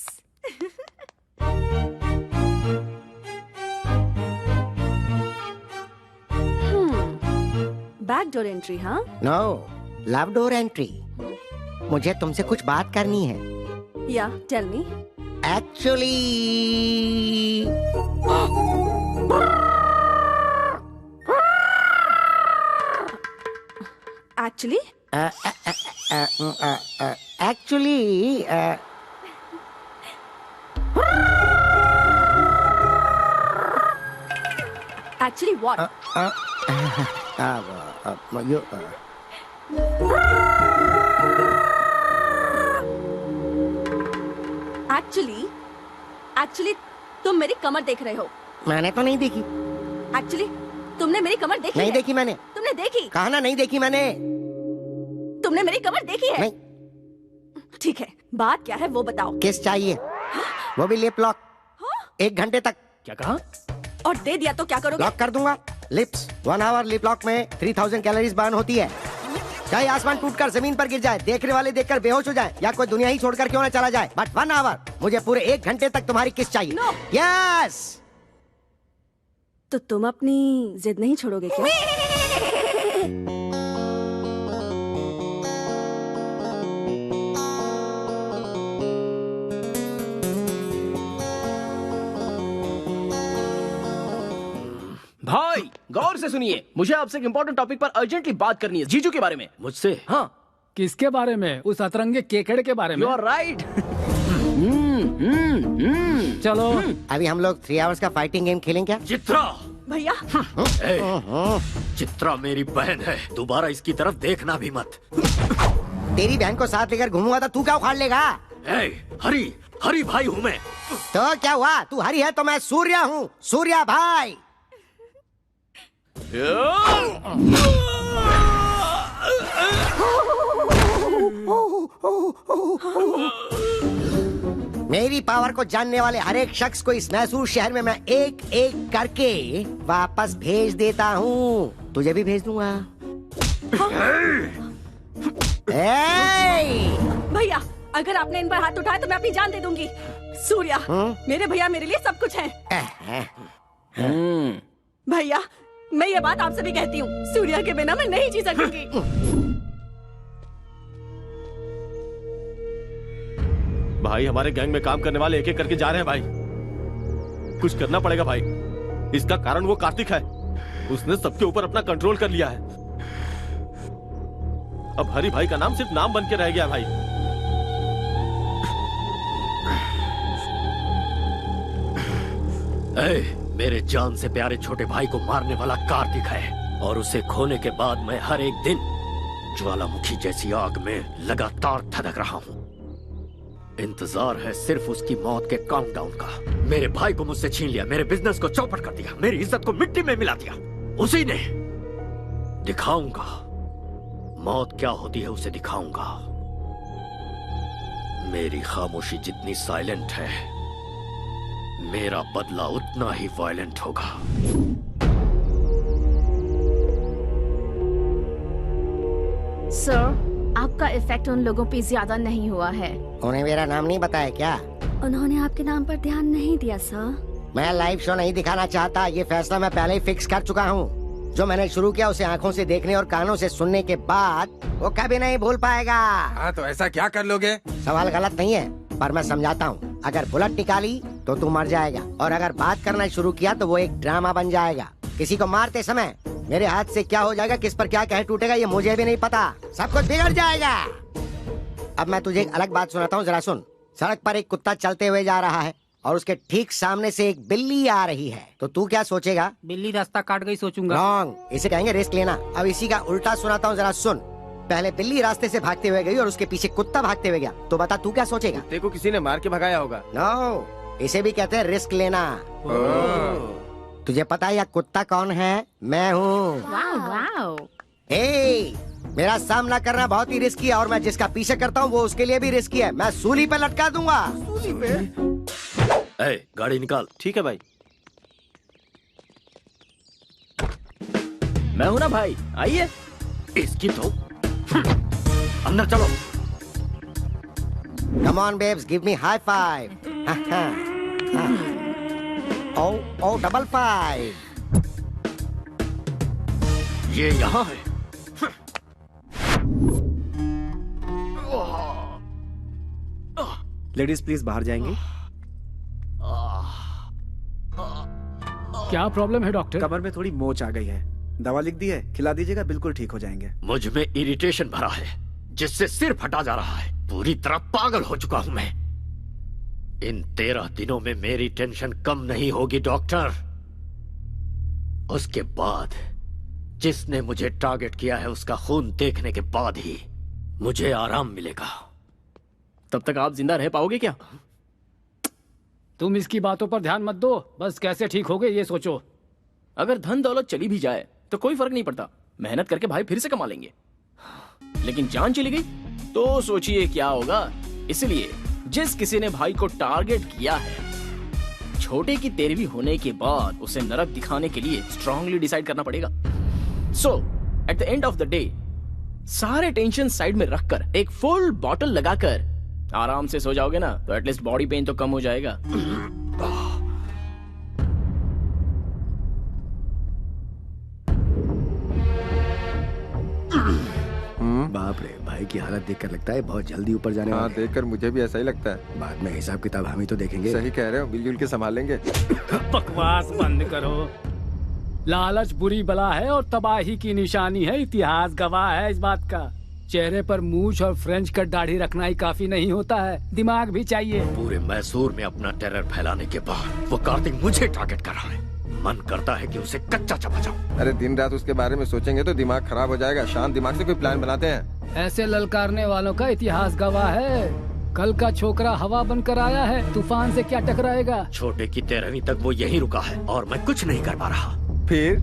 Back door entry? हाँ, नो, लव डोर एंट्री। मुझे तुमसे कुछ बात करनी है। Yeah tell me. Actually actually what? Actually तुम मेरी कमर देख रहे हो। मैंने तो नहीं देखी। एक्चुअली तुमने मेरी कमर देखी? नहीं देखी मैंने। तुमने देखी? कहा ना नहीं देखी मैंने। तुमने मेरी कमर देखी है? नहीं। ठीक है, बात क्या है वो बताओ। किस चाहिए? वो भी लिप लॉक। 1 घंटे तक। क्या कहा? और दे दिया तो क्या करोगे? लॉक कर दूंगा। लिप्स 1 आवर लिप लॉक में 3000 कैलोरीज बर्न होती है। चाहे आसमान टूटकर जमीन पर गिर जाए, देखने वाले देखकर बेहोश हो जाए, या कोई दुनिया ही छोड़कर क्यों ना चला जाए, बट 1 आवर, मुझे पूरे 1 घंटे तक तुम्हारी किस चाहिए। No. यस। तो तुम अपनी जिद नहीं छोड़ोगे क्या? भाई गौर से सुनिए, मुझे आपसे एक इम्पोर्टेंट टॉपिक पर अर्जेंटली बात करनी है, जीजू के बारे में। मुझसे? हाँ। किसके बारे में? उस अतरंगे केकड़े के बारे में? You are right. चलो अभी हम लोग 3 आवर्स का फाइटिंग गेम खेलें क्या? चित्रा! भैया चित्रा मेरी बहन है, दोबारा इसकी तरफ देखना भी मत। तेरी बहन को साथ लेकर घूमूंगा तो तू क्या उखाड़ लेगा? हरी भाई हूँ मैं। तो क्या हुआ? तू हरी है तो मैं सूर्या हूँ, सूर्या भाई। मेरी पावर को जानने वाले हर एक शख्स को इस मैसूर शहर में मैं एक एक करके वापस भेज देता हूँ। तुझे भी भेज दूंगा। भैया अगर आपने इन पर हाथ उठाया तो मैं अपनी जान दे दूंगी। सूर्या मेरे भैया मेरे लिए सब कुछ है। भैया मैं ये बात आपसे भी कहती हूँ, सूर्या के बिना मैं नहीं जी सकूंगी। भाई हमारे गैंग में काम करने वाले एक एक करके जा रहे हैं भाई। कुछ करना पड़ेगा भाई। इसका कारण वो कार्तिक है, उसने सबके ऊपर अपना कंट्रोल कर लिया है। अब हरी भाई का नाम सिर्फ नाम बन के रह गया भाई। मेरे जान से प्यारे छोटे भाई को मारने वाला कार्तिक है, और उसे खोने के बाद मैं हर एक दिन ज्वालामुखी जैसी आग में लगातार धधक रहा हूँ। इंतजार है सिर्फ उसकी मौत के काउंटडाउन का। मेरे भाई को मुझसे छीन लिया, मेरे बिजनेस को चौपट कर दिया, मेरी इज्जत को मिट्टी में मिला दिया। उसी ने। दिखाऊंगा मौत क्या होती है, उसे दिखाऊंगा। मेरी खामोशी जितनी साइलेंट है, मेरा बदला उतना ही वायलेंट होगा। सर आपका इफेक्ट उन लोगों पे ज्यादा नहीं हुआ है। उन्हें मेरा नाम नहीं बताया क्या? उन्होंने आपके नाम पर ध्यान नहीं दिया सर। मैं लाइव शो नहीं दिखाना चाहता, ये फैसला मैं पहले ही फिक्स कर चुका हूँ। जो मैंने शुरू किया उसे आंखों से देखने और कानों से सुनने के बाद वो कभी नहीं भूल पाएगा। हाँ तो ऐसा क्या कर लोगे? सवाल गलत नहीं है, पर मैं समझाता हूँ। अगर बुलेट निकाली तो तू मर जाएगा, और अगर बात करना शुरू किया तो वो एक ड्रामा बन जाएगा। किसी को मारते समय मेरे हाथ से क्या हो जाएगा, किस पर क्या कह टूटेगा, ये मुझे भी नहीं पता। सब कुछ बिगड़ जाएगा। अब मैं तुझे एक अलग बात सुनाता हूँ, जरा सुन। सड़क पर एक कुत्ता चलते हुए जा रहा है और उसके ठीक सामने से एक बिल्ली आ रही है, तो तू क्या सोचेगा? बिल्ली रास्ता काट गई सोचूंगा। रॉन्ग, इसे कहेंगे रिस्क लेना। अब इसी का उल्टा सुनाता हूँ, जरा सुन। पहले बिल्ली रास्ते से भागते हुए गई और उसके पीछे कुत्ता भागते हुए गया, तो बता तू क्या सोचेगा? देखो किसी ने मार के भगाया होगा। नो, इसे भी कहते हैं रिस्क लेना। तुझे पता है यह कुत्ता कौन है? मैं हूँ। मेरा सामना करना बहुत ही रिस्की है, और मैं जिसका पीछे करता हूँ वो उसके लिए भी रिस्की है। मैं सूली पे लटका दूंगा। सूली पे? ए, गाड़ी निकाल। ठीक है भाई। मैं हूं ना भाई, आइए। इसकी तो अंदर चलो। Come on babes, give me high five. Oh, double five. ये यहाँ है। लेडीज प्लीज बाहर जाएंगी। क्या प्रॉब्लम है डॉक्टर? कमर में थोड़ी मोच आ गई है, दवा लिख दी है, खिला दीजिएगा, बिल्कुल ठीक हो जाएंगे। मुझ में इरिटेशन भरा है जिससे सिर फटा जा रहा है। पूरी तरह पागल हो चुका हूं मैं। इन 13 दिनों में मेरी टेंशन कम नहीं होगी डॉक्टर। उसके बाद जिसने मुझे टारगेट किया है उसका खून देखने के बाद ही मुझे आराम मिलेगा। तब तक आप जिंदा रह पाओगे क्या? तुम इसकी बातों पर ध्यान मत दो, बस कैसे ठीक हो गए ये सोचो। अगर धन दौलत चली भी जाए तो कोई फर्क नहीं पड़ता, मेहनत करके भाई फिर से कमा लेंगे। लेकिन जान चली गई तो सोचिए क्या होगा। इसलिए जिस किसी ने भाई को टारगेट किया है, छोटे की 13वीं होने के बाद उसे नरक दिखाने के लिए स्ट्रांगली डिसाइड करना पड़ेगा। So at the end of the day सारे टेंशन साइड में रखकर एक फुल बॉटल लगाकर आराम से सो जाओगे ना, तो एटलीस्ट बॉडी पेन तो कम हो जाएगा। बाप रे, भाई की हालत देखकर लगता है बहुत जल्दी ऊपर जाने वाला है। देखकर मुझे भी ऐसा ही लगता है। बाद में हिसाब किताब हम ही तो देखेंगे। सही कह रहे हो, मिलजुल के संभालेंगे। बकवास बंद करो। लालच बुरी बला है और तबाही की निशानी है, इतिहास गवाह है इस बात का। चेहरे पर मूछ और फ्रेंच कट दाढ़ी रखना ही काफी नहीं होता है, दिमाग भी चाहिए। पूरे मैसूर में अपना टेरर फैलाने के बाद वो कार्तिक मुझे टारगेट कर रहा है। मन करता है कि उसे कच्चा चबा जाऊं। अरे दिन रात उसके बारे में सोचेंगे तो दिमाग खराब हो जाएगा। शांत दिमाग से कोई प्लान बनाते हैं। ऐसे ललकारने वालों का इतिहास गवाह है। कल का छोकरा हवा बनकर आया है, तूफान से क्या टकराएगा। छोटे की 13वीं तक वो यहीं रुका है और मैं कुछ नहीं कर पा रहा। फिर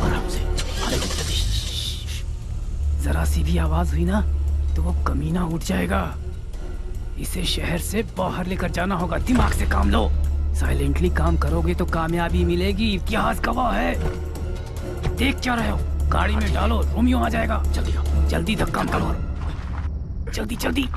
आराम से। जरा सी भी आवाज हुई ना तो वो कमीना उठ जाएगा। इसे शहर से बाहर लेकर जाना होगा, दिमाग से काम लो। साइलेंटली काम करोगे तो कामयाबी मिलेगी, इतिहास गवाह है। देख क्या रहे हो, गाड़ी में डालो, रोमियो आ जाएगा। जल्दी जल्दी धक्का करो, जल्दी जल्दी।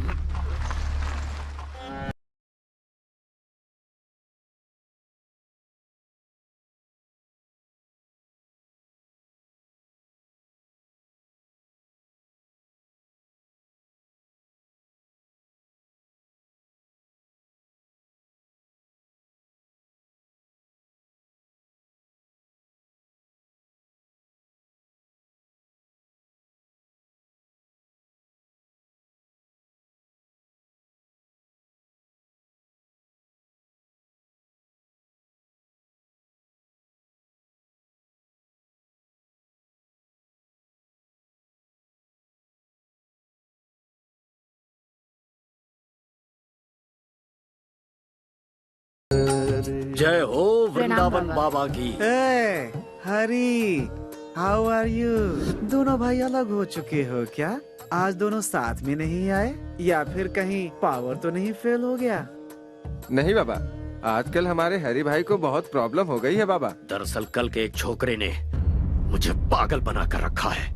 जय हो वृंदावन बाबा की। हरी, हाउ आर यू? दोनों भाई अलग हो चुके हो क्या? आज दोनों साथ में नहीं आए, या फिर कहीं पावर तो नहीं फेल हो गया? नहीं बाबा, आजकल हमारे हरी भाई को बहुत प्रॉब्लम हो गई है बाबा। दरअसल कल के एक छोकरे ने मुझे पागल बना कर रखा है,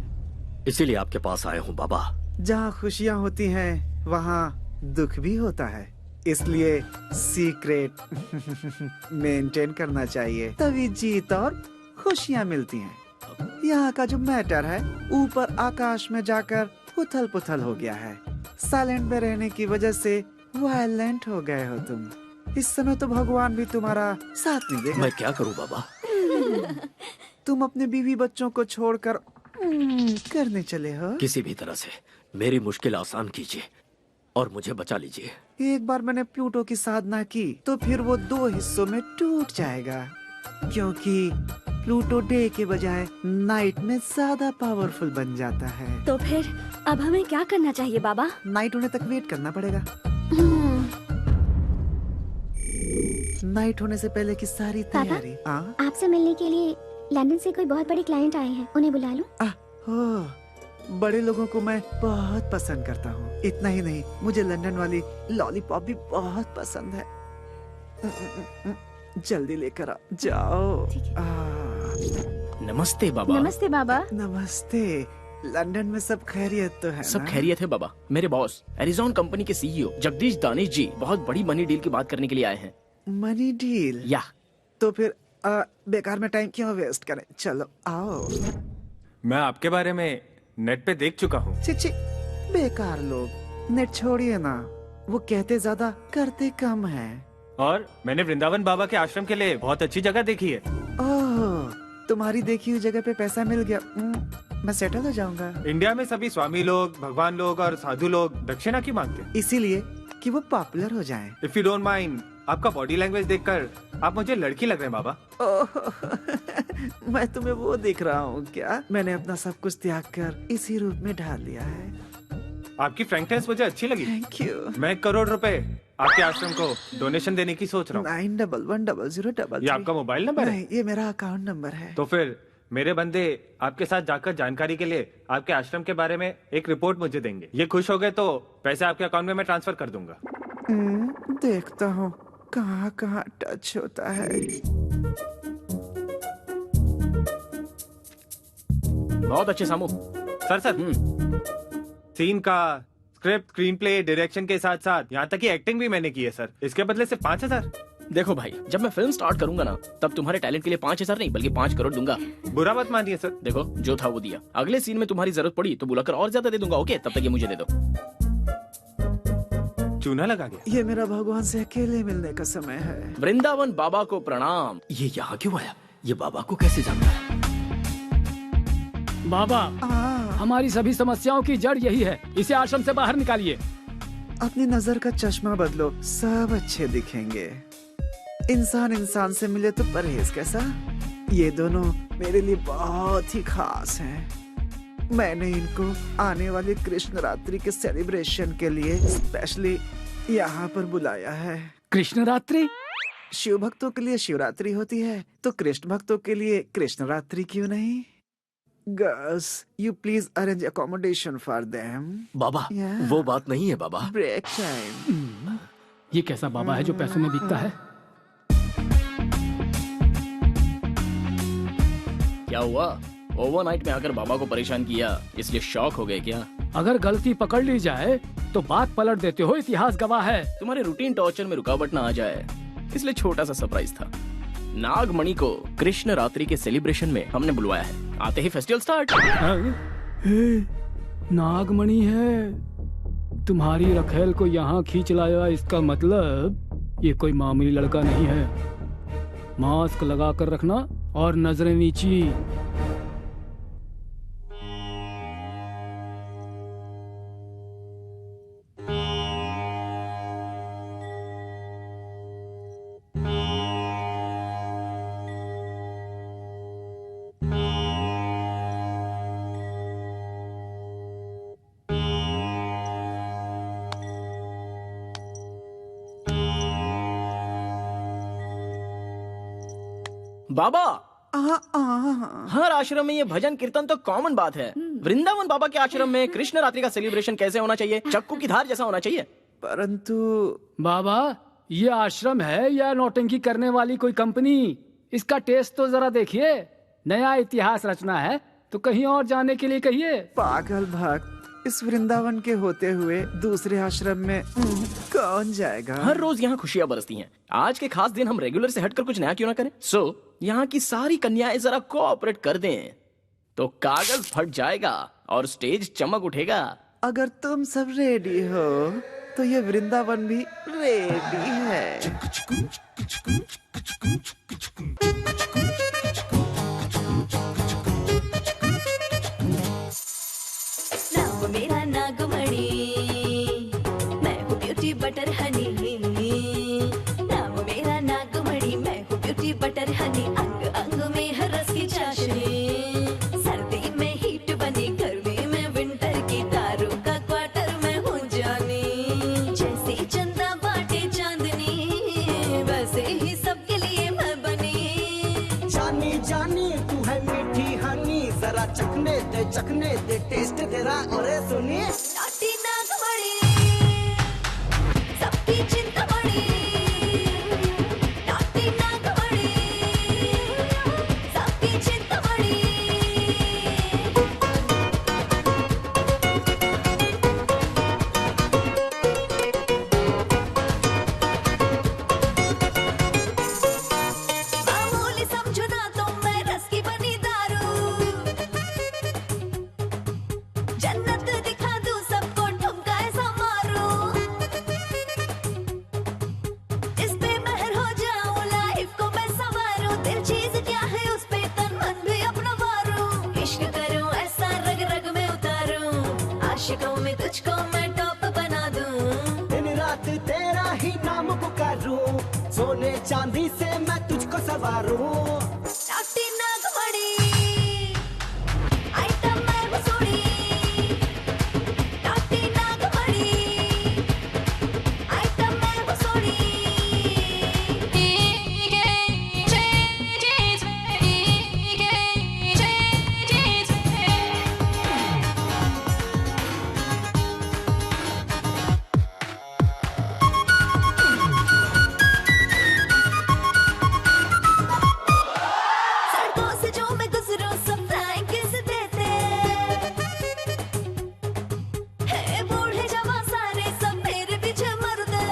इसीलिए आपके पास आया हूँ बाबा। जहाँ खुशियाँ होती हैं वहाँ दुख भी होता है, इसलिए सीक्रेट मेंटेन करना चाहिए, तभी जीत और खुशियाँ मिलती हैं। यहाँ का जो मैटर है ऊपर आकाश में जाकर उथल पुथल हो गया है। साइलेंट में रहने की वजह से वायलेंट हो गए हो तुम। इस समय तो भगवान भी तुम्हारा साथ नहीं देगा। मैं क्या करूं बाबा? तुम अपने बीवी बच्चों को छोड़कर करने चले हो। किसी भी तरह से मेरी मुश्किल आसान कीजिए और मुझे बचा लीजिए। एक बार मैंने प्लूटो की साधना की तो फिर वो 2 हिस्सों में टूट जाएगा, क्योंकि प्लूटो डे के बजाय नाइट में ज्यादा पावरफुल बन जाता है। तो फिर अब हमें क्या करना चाहिए बाबा? नाइट होने तक वेट करना पड़ेगा। नाइट होने से पहले की सारी तैयारी। आपसे मिलने के लिए लंदन से कोई बहुत बड़े क्लाइंट आए हैं, उन्हें बुला लूं? बड़े लोगों को मैं बहुत पसंद करता हूँ। इतना ही नहीं, मुझे लंदन वाली लॉलीपॉप भी बहुत पसंद है। जल्दी लेकर जाओ। नमस्ते बाबा। नमस्ते बाबा। नमस्ते। लंदन में सब खैरियत तो है सब ना? खैरियत है बाबा। मेरे बॉस एरिजॉन कंपनी के सीईओ जगदीश दानिश जी बहुत बड़ी मनी डील की बात करने के लिए आए हैं। Money deal? या तो फिर बेकार में टाइम क्यों वेस्ट करें, चलो आओ। मैं आपके बारे में नेट पे देख चुका हूँ। चिची, बेकार लोग, नेट छोड़िए ना, वो कहते ज्यादा करते कम है। और मैंने वृंदावन बाबा के आश्रम के लिए बहुत अच्छी जगह देखी है। ओह, तुम्हारी देखी हुई जगह पे पैसा मिल गया, मैं सेटल हो जाऊंगा। इंडिया में सभी स्वामी लोग, भगवान लोग और साधु लोग दक्षिणा की मांगते हैं, इसीलिए कि वो पॉपुलर हो जाएं। इफ यू डोंट माइंड, आपका बॉडी लैंग्वेज देखकर आप मुझे लड़की लग रहे हैं बाबा। मैं तुम्हें वो दिख रहा हूँ क्या? मैंने अपना सब कुछ त्याग कर इसी रूप में ढाल लिया है। आपकी फ्रैंकनेस मुझे अच्छी लगी। Thank you. मैं 1 करोड़ रुपए आपके आश्रम को डोनेशन देने की सोच रहा हूँ। 911003। ये आपका मोबाइल नंबर है? नहीं, ये मेरा अकाउंट नंबर है। तो फिर मेरे बंदे आपके साथ जाकर जानकारी के लिए आपके आश्रम के बारे में एक रिपोर्ट मुझे देंगे। ये खुश हो गए तो पैसे आपके अकाउंट में मैं ट्रांसफर कर दूंगा। देखता हूँ कहाँ कहाँ टच होता है। बहुत अच्छे सामू। सर सीन का स्क्रिप्ट, स्क्रीन प्ले, डायरेक्शन के साथ साथ यहाँ तक की एक्टिंग भी मैंने की है सर। इसके बदले सिर्फ 5,000। देखो भाई, जब मैं फिल्म स्टार्ट करूंगा ना, तब तुम्हारे टैलेंट के लिए 5,000 नहीं बल्कि 5 करोड़ दूंगा। बुरा मत मानिए सर। देखो, जो था वो दिया। अगले सीन में तुम्हारी जरूरत पड़ी तो बुलाकर और ज्यादा दे दूंगा। ओके, तब तक ये मुझे दे दो। चूना लगा गया। ये मेरा भगवान से अकेले मिलने का समय है। वृंदावन बाबा को प्रणाम। ये यहाँ क्यों आया? ये बाबा को कैसे जानता है? बाबा, हमारी सभी समस्याओं की जड़ यही है। इसे आश्रम से बाहर निकालिए। अपनी नजर का चश्मा बदलो, सब अच्छे दिखेंगे। इंसान इंसान से मिले तो परहेज कैसा? ये दोनों मेरे लिए बहुत ही खास हैं। मैंने इनको आने वाले कृष्ण रात्रि के सेलिब्रेशन के लिए स्पेशली यहाँ पर बुलाया है। कृष्ण रात्रि? शिव भक्तों के लिए शिवरात्रि होती है, तो कृष्ण भक्तों के लिए कृष्ण रात्रि क्यों नहीं? Girls, you please arrange accommodation for them. बाबा, वो बात नहीं है बाबा। Break time. ये कैसा बाबा है जो पैसों में बिकता है? क्या हुआ? ओवरनाइट में आकर बाबा को परेशान किया, इसलिए शॉक हो गए क्या? अगर गलती पकड़ ली जाए तो बात पलट देते हो, इतिहास गवाह है। तुम्हारे रूटीन टॉर्चर में रुकावट ना आ जाए, इसलिए छोटा सा सरप्राइज था। नागमणि को कृष्ण रात्रि के सेलिब्रेशन में हमने बुलवाया है। आते ही फेस्टिवल स्टार्ट। नागमणि है, तुम्हारी रखेल को यहाँ खींच लाया, इसका मतलब ये कोई मामूली लड़का नहीं है। मास्क लगा कर रखना और नजरें नीची। बाबा, हर आश्रम में ये भजन कीर्तन तो कॉमन बात है। वृंदावन बाबा के आश्रम में कृष्ण रात्रि का सेलिब्रेशन कैसे होना चाहिए? चक्कू की धार जैसा होना चाहिए। परंतु बाबा, ये आश्रम है या नौटंकी करने वाली कोई कंपनी? इसका टेस्ट तो जरा देखिए। नया इतिहास रचना है तो कहीं और जाने के लिए कहिए। पागल भक्त, इस वृंदावन के होते हुए दूसरे आश्रम में कौन जाएगा? हर रोज यहाँ खुशियाँ बरसती हैं। आज के खास दिन हम रेगुलर से हटकर कुछ नया क्यों ना करें? यहाँ की सारी कन्याएं जरा कोऑपरेट कर दें तो कागज फट जाएगा और स्टेज चमक उठेगा। अगर तुम सब रेडी हो तो ये वृंदावन भी रेडी है। नाम मेरा नागमणि, मैं हूँ ब्यूटी बटर हनी। नाम मेरा नागमणि, मैं हूँ ब्यूटी बटर हनी। अंग अंग में है रस की चाशनी, सर्दी में हीट बनी, गर्मी में विंटर की दारू का क्वार्टर में हूँ जानी। जैसी चंदा बाटे चांदनी, वैसे ही सबके लिए मैं बनी। जानी जानी तू है मीठी हनी, जरा चखने दे टेस्ट तेरा। और सुनिए नाटी नागमणि, सबकी चिंतामणि। नाटी नागमणि, सबकी चिंतामणि। मामूली समझो ना तो मैं रस की बनी दारू। जन्नत दिखा दूं सबको, ठुमका ऐसा मारूं, इस पे महर हो जाऊं, लाइफ को मैं संवारूं। दिल चीज क्या है उस पे तन मन भी अपना वारूं। इश्क करूं ऐसा रग रग में उतारूं, आशिकों में तुझको मैं टॉप बना दूं। दिन रात तेरा ही नाम पुकारूं, सोने चांदी से मैं तुझको सवारूं। नाटी नागमणि, आइटम मैं मसूड़ी। नाटी नागमणि, आइटम मैं मसूड़ी। सड़कों से जो मैं गुजरूं सब फ्लाइंग किस देते हैं। बूढ़े जवान सारे सब मेरे पीछे मरते।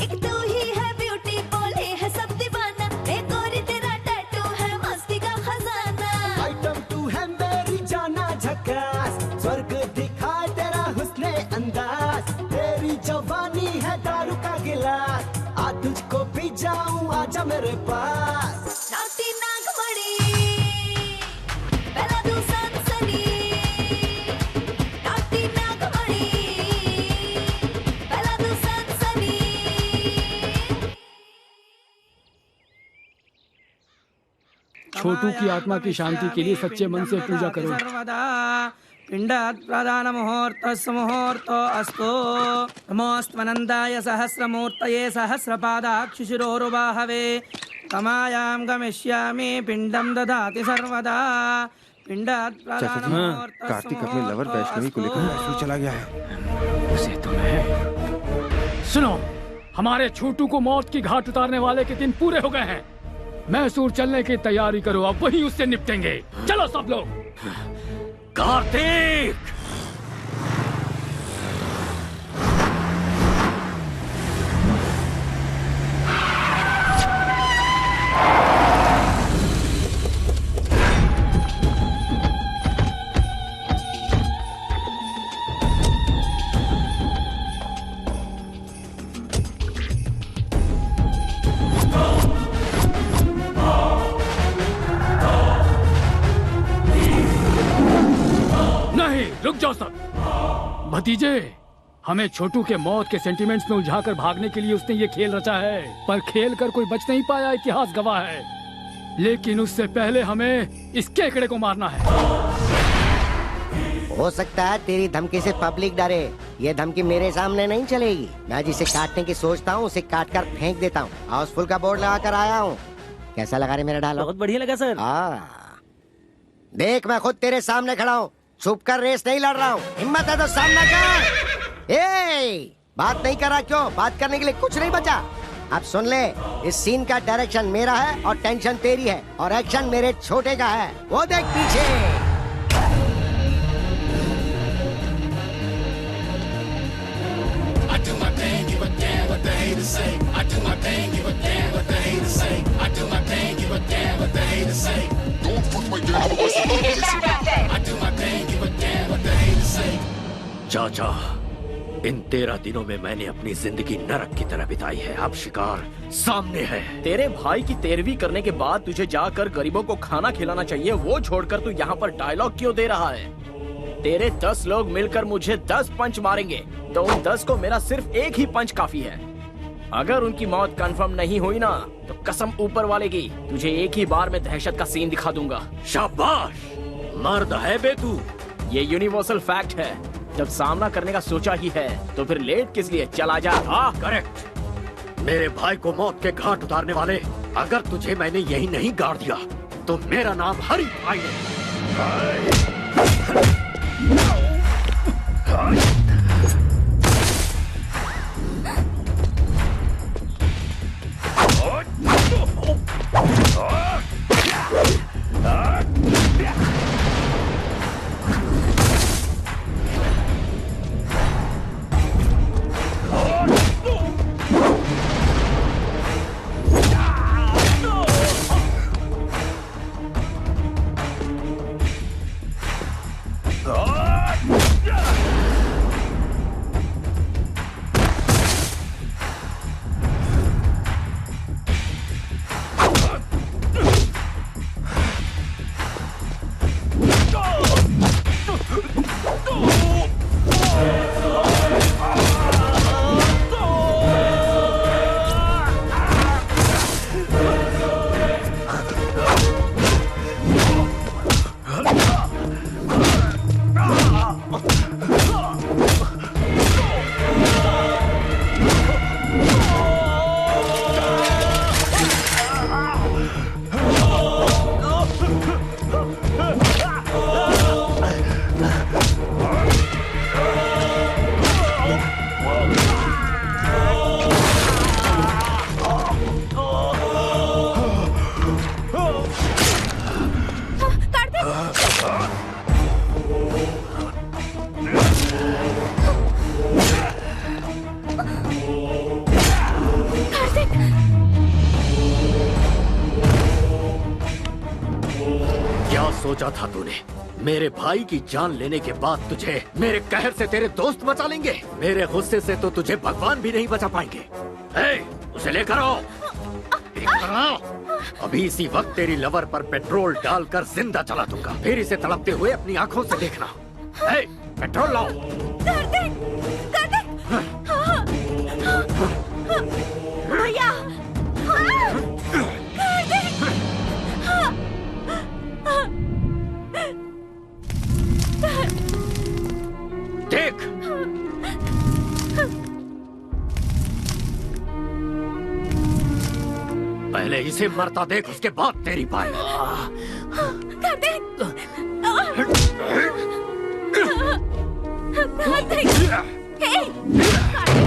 एक तू ही है ब्यूटी, बोले है सब दीवाना। एक और तेरा टैटू है मस्ती का खजाना। आइटम तू है मेरी जाना झकास, स्वर्ग दिखाए तेरा हुस्ने अंदाज। तेरी जवानी है दारू का गिलास, आ तुझको पी जाऊं, आजा मेरे पास। नाटी नागमणि, पहला तू सनसनी। नाटी नागमणि, पहला तू सनसनी। छोटू की आत्मा की शांति के लिए सच्चे मन से पूजा करो। सर्वदा पिंडात् प्रदान मुहूर्तस्य मुहूर्तो अस्तु। नमोऽस्त्वनन्दाय सहस्रमूर्तये सहस्रपादाक्षिशिरोरुबाहवे। कमायां गमिष्यामि पिंडं ददाति सर्वदा। पिंडात् प्रदान मुहूर्तस्य कार्तिक अपने लवर वैष्णवी को लेकर मैसूर चला गया है। उसे तुम्हें सुनो, हमारे छोटू को मौत की घाट उतारने वाले के दिन पूरे हो गए हैं। मैसूर चलने की तैयारी करो, अब वहीं उससे निपटेंगे। चलो सब लोग। कार्तिक! रुक जाओ सब। भतीजे, हमें छोटू के मौत के सेंटिमेंट्स में उलझाकर भागने के लिए उसने ये खेल रचा है, पर खेल कर कोई बच नहीं पाया, इतिहास गवाह है। लेकिन उससे पहले हमें इस केकड़े को मारना है। हो सकता है तेरी धमकी से पब्लिक डरे, ये धमकी मेरे सामने नहीं चलेगी। मैं जिसे काटने की सोचता हूँ उसे काट कर फेंक देता हूँ। हाउसफुल का बोर्ड लगा कर आया हूँ। कैसा लगा रे मेरा डायलॉग? बहुत बढ़िया लगा सर। देख, मैं खुद तेरे सामने खड़ा हूँ, छुप कर रेस नहीं लड़ रहा हूँ। हिम्मत है तो सामना कर। बात नहीं कर रहा क्यों? बात करने के लिए कुछ नहीं बचा। अब सुन ले, इस सीन का डायरेक्शन मेरा है और टेंशन तेरी है और एक्शन मेरे छोटे का है। वो देख पीछे। चाचा, इन 13 दिनों में मैंने अपनी जिंदगी नरक की तरह बिताई है। अब शिकार सामने है। तेरे भाई की 13वीं करने के बाद तुझे जाकर गरीबों को खाना खिलाना चाहिए, वो छोड़कर तू यहाँ पर डायलॉग क्यों दे रहा है? तेरे 10 लोग मिलकर मुझे 10 पंच मारेंगे, तो उन 10 को मेरा सिर्फ एक ही पंच काफी है। अगर उनकी मौत कंफर्म नहीं हुई ना, तो कसम ऊपर वाले की, तुझे एक ही बार में दहशत का सीन दिखा दूंगा। शाबाश, मर्द है बे तू। ये यूनिवर्सल फैक्ट है। जब सामना करने का सोचा ही है, तो फिर लेट किस लिए? चला जा। हाँ करेक्ट। मेरे भाई को मौत के घाट उतारने वाले, अगर तुझे मैंने यही नहीं गाड़ दिया, तो मेरा नाम हरी भाई है। सोचा था तूने मेरे भाई की जान लेने के बाद तुझे मेरे कहर से तेरे दोस्त बचा लेंगे? मेरे गुस्से से तो तुझे भगवान भी नहीं बचा पाएंगे। उसे लेकर आओ, लेकर आओ। अभी इसी वक्त तेरी लवर पर पेट्रोल डालकर जिंदा जला दूंगा, फिर इसे तड़पते हुए अपनी आंखों से देखना। पेट्रोल लाओ। भैया देख, पहले इसे मरता देख, उसके बाद तेरी बात।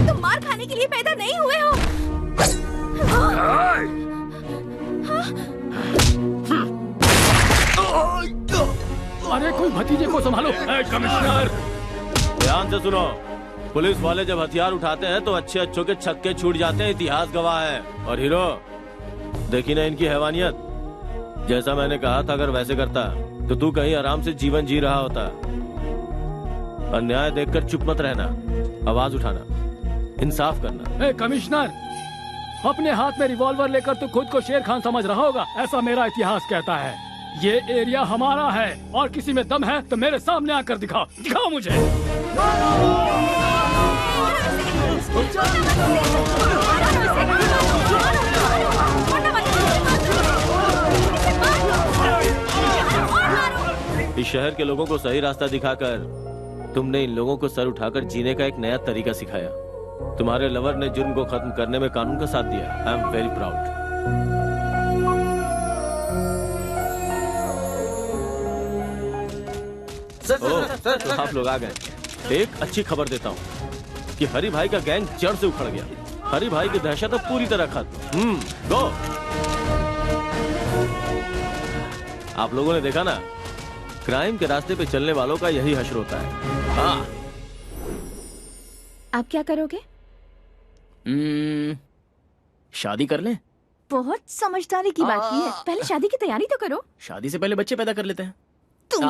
तुम मार खाने के लिए पैदा नहीं हुए हो। अरे कोई भतीजे को संभालो। कमिश्नर ध्यान से सुनो, पुलिस वाले जब हथियार उठाते हैं तो अच्छे अच्छों के छक्के छूट जाते हैं, इतिहास गवाह है। और हीरो, देखी ना इनकी हैवानियत। जैसा मैंने कहा था, अगर वैसे करता तो तू कहीं आराम से जीवन जी रहा होता। अन्याय देखकर चुप मत रहना, आवाज उठाना, इंसाफ करना। कमिश्नर, अपने हाथ में रिवॉल्वर लेकर तू खुद को शेर खान समझ रहा होगा, ऐसा मेरा इतिहास कहता है। ये एरिया हमारा है और किसी में दम है तो मेरे सामने आकर दिखाओ, दिखाओ मुझे। इस शहर के लोगों को सही रास्ता दिखाकर तुमने इन लोगों को सर उठाकर जीने का एक नया तरीका सिखाया। तुम्हारे लवर ने जुर्म को खत्म करने में कानून का साथ दिया। I am very proud. तो आप लोग आ गए। एक अच्छी खबर देता हूँ कि हरी भाई का गैंग जड़ से उखड़ गया। हरी भाई की दहशत अब पूरी तरह खत्म। गो। आप लोगों ने देखा ना, क्राइम के रास्ते पे चलने वालों का यही हश्र होता है। हाँ। आप क्या करोगे? शादी कर लें? बहुत समझदारी की बात की है। पहले शादी की तैयारी तो करो। शादी से पहले बच्चे पैदा कर लेते हैं। तुम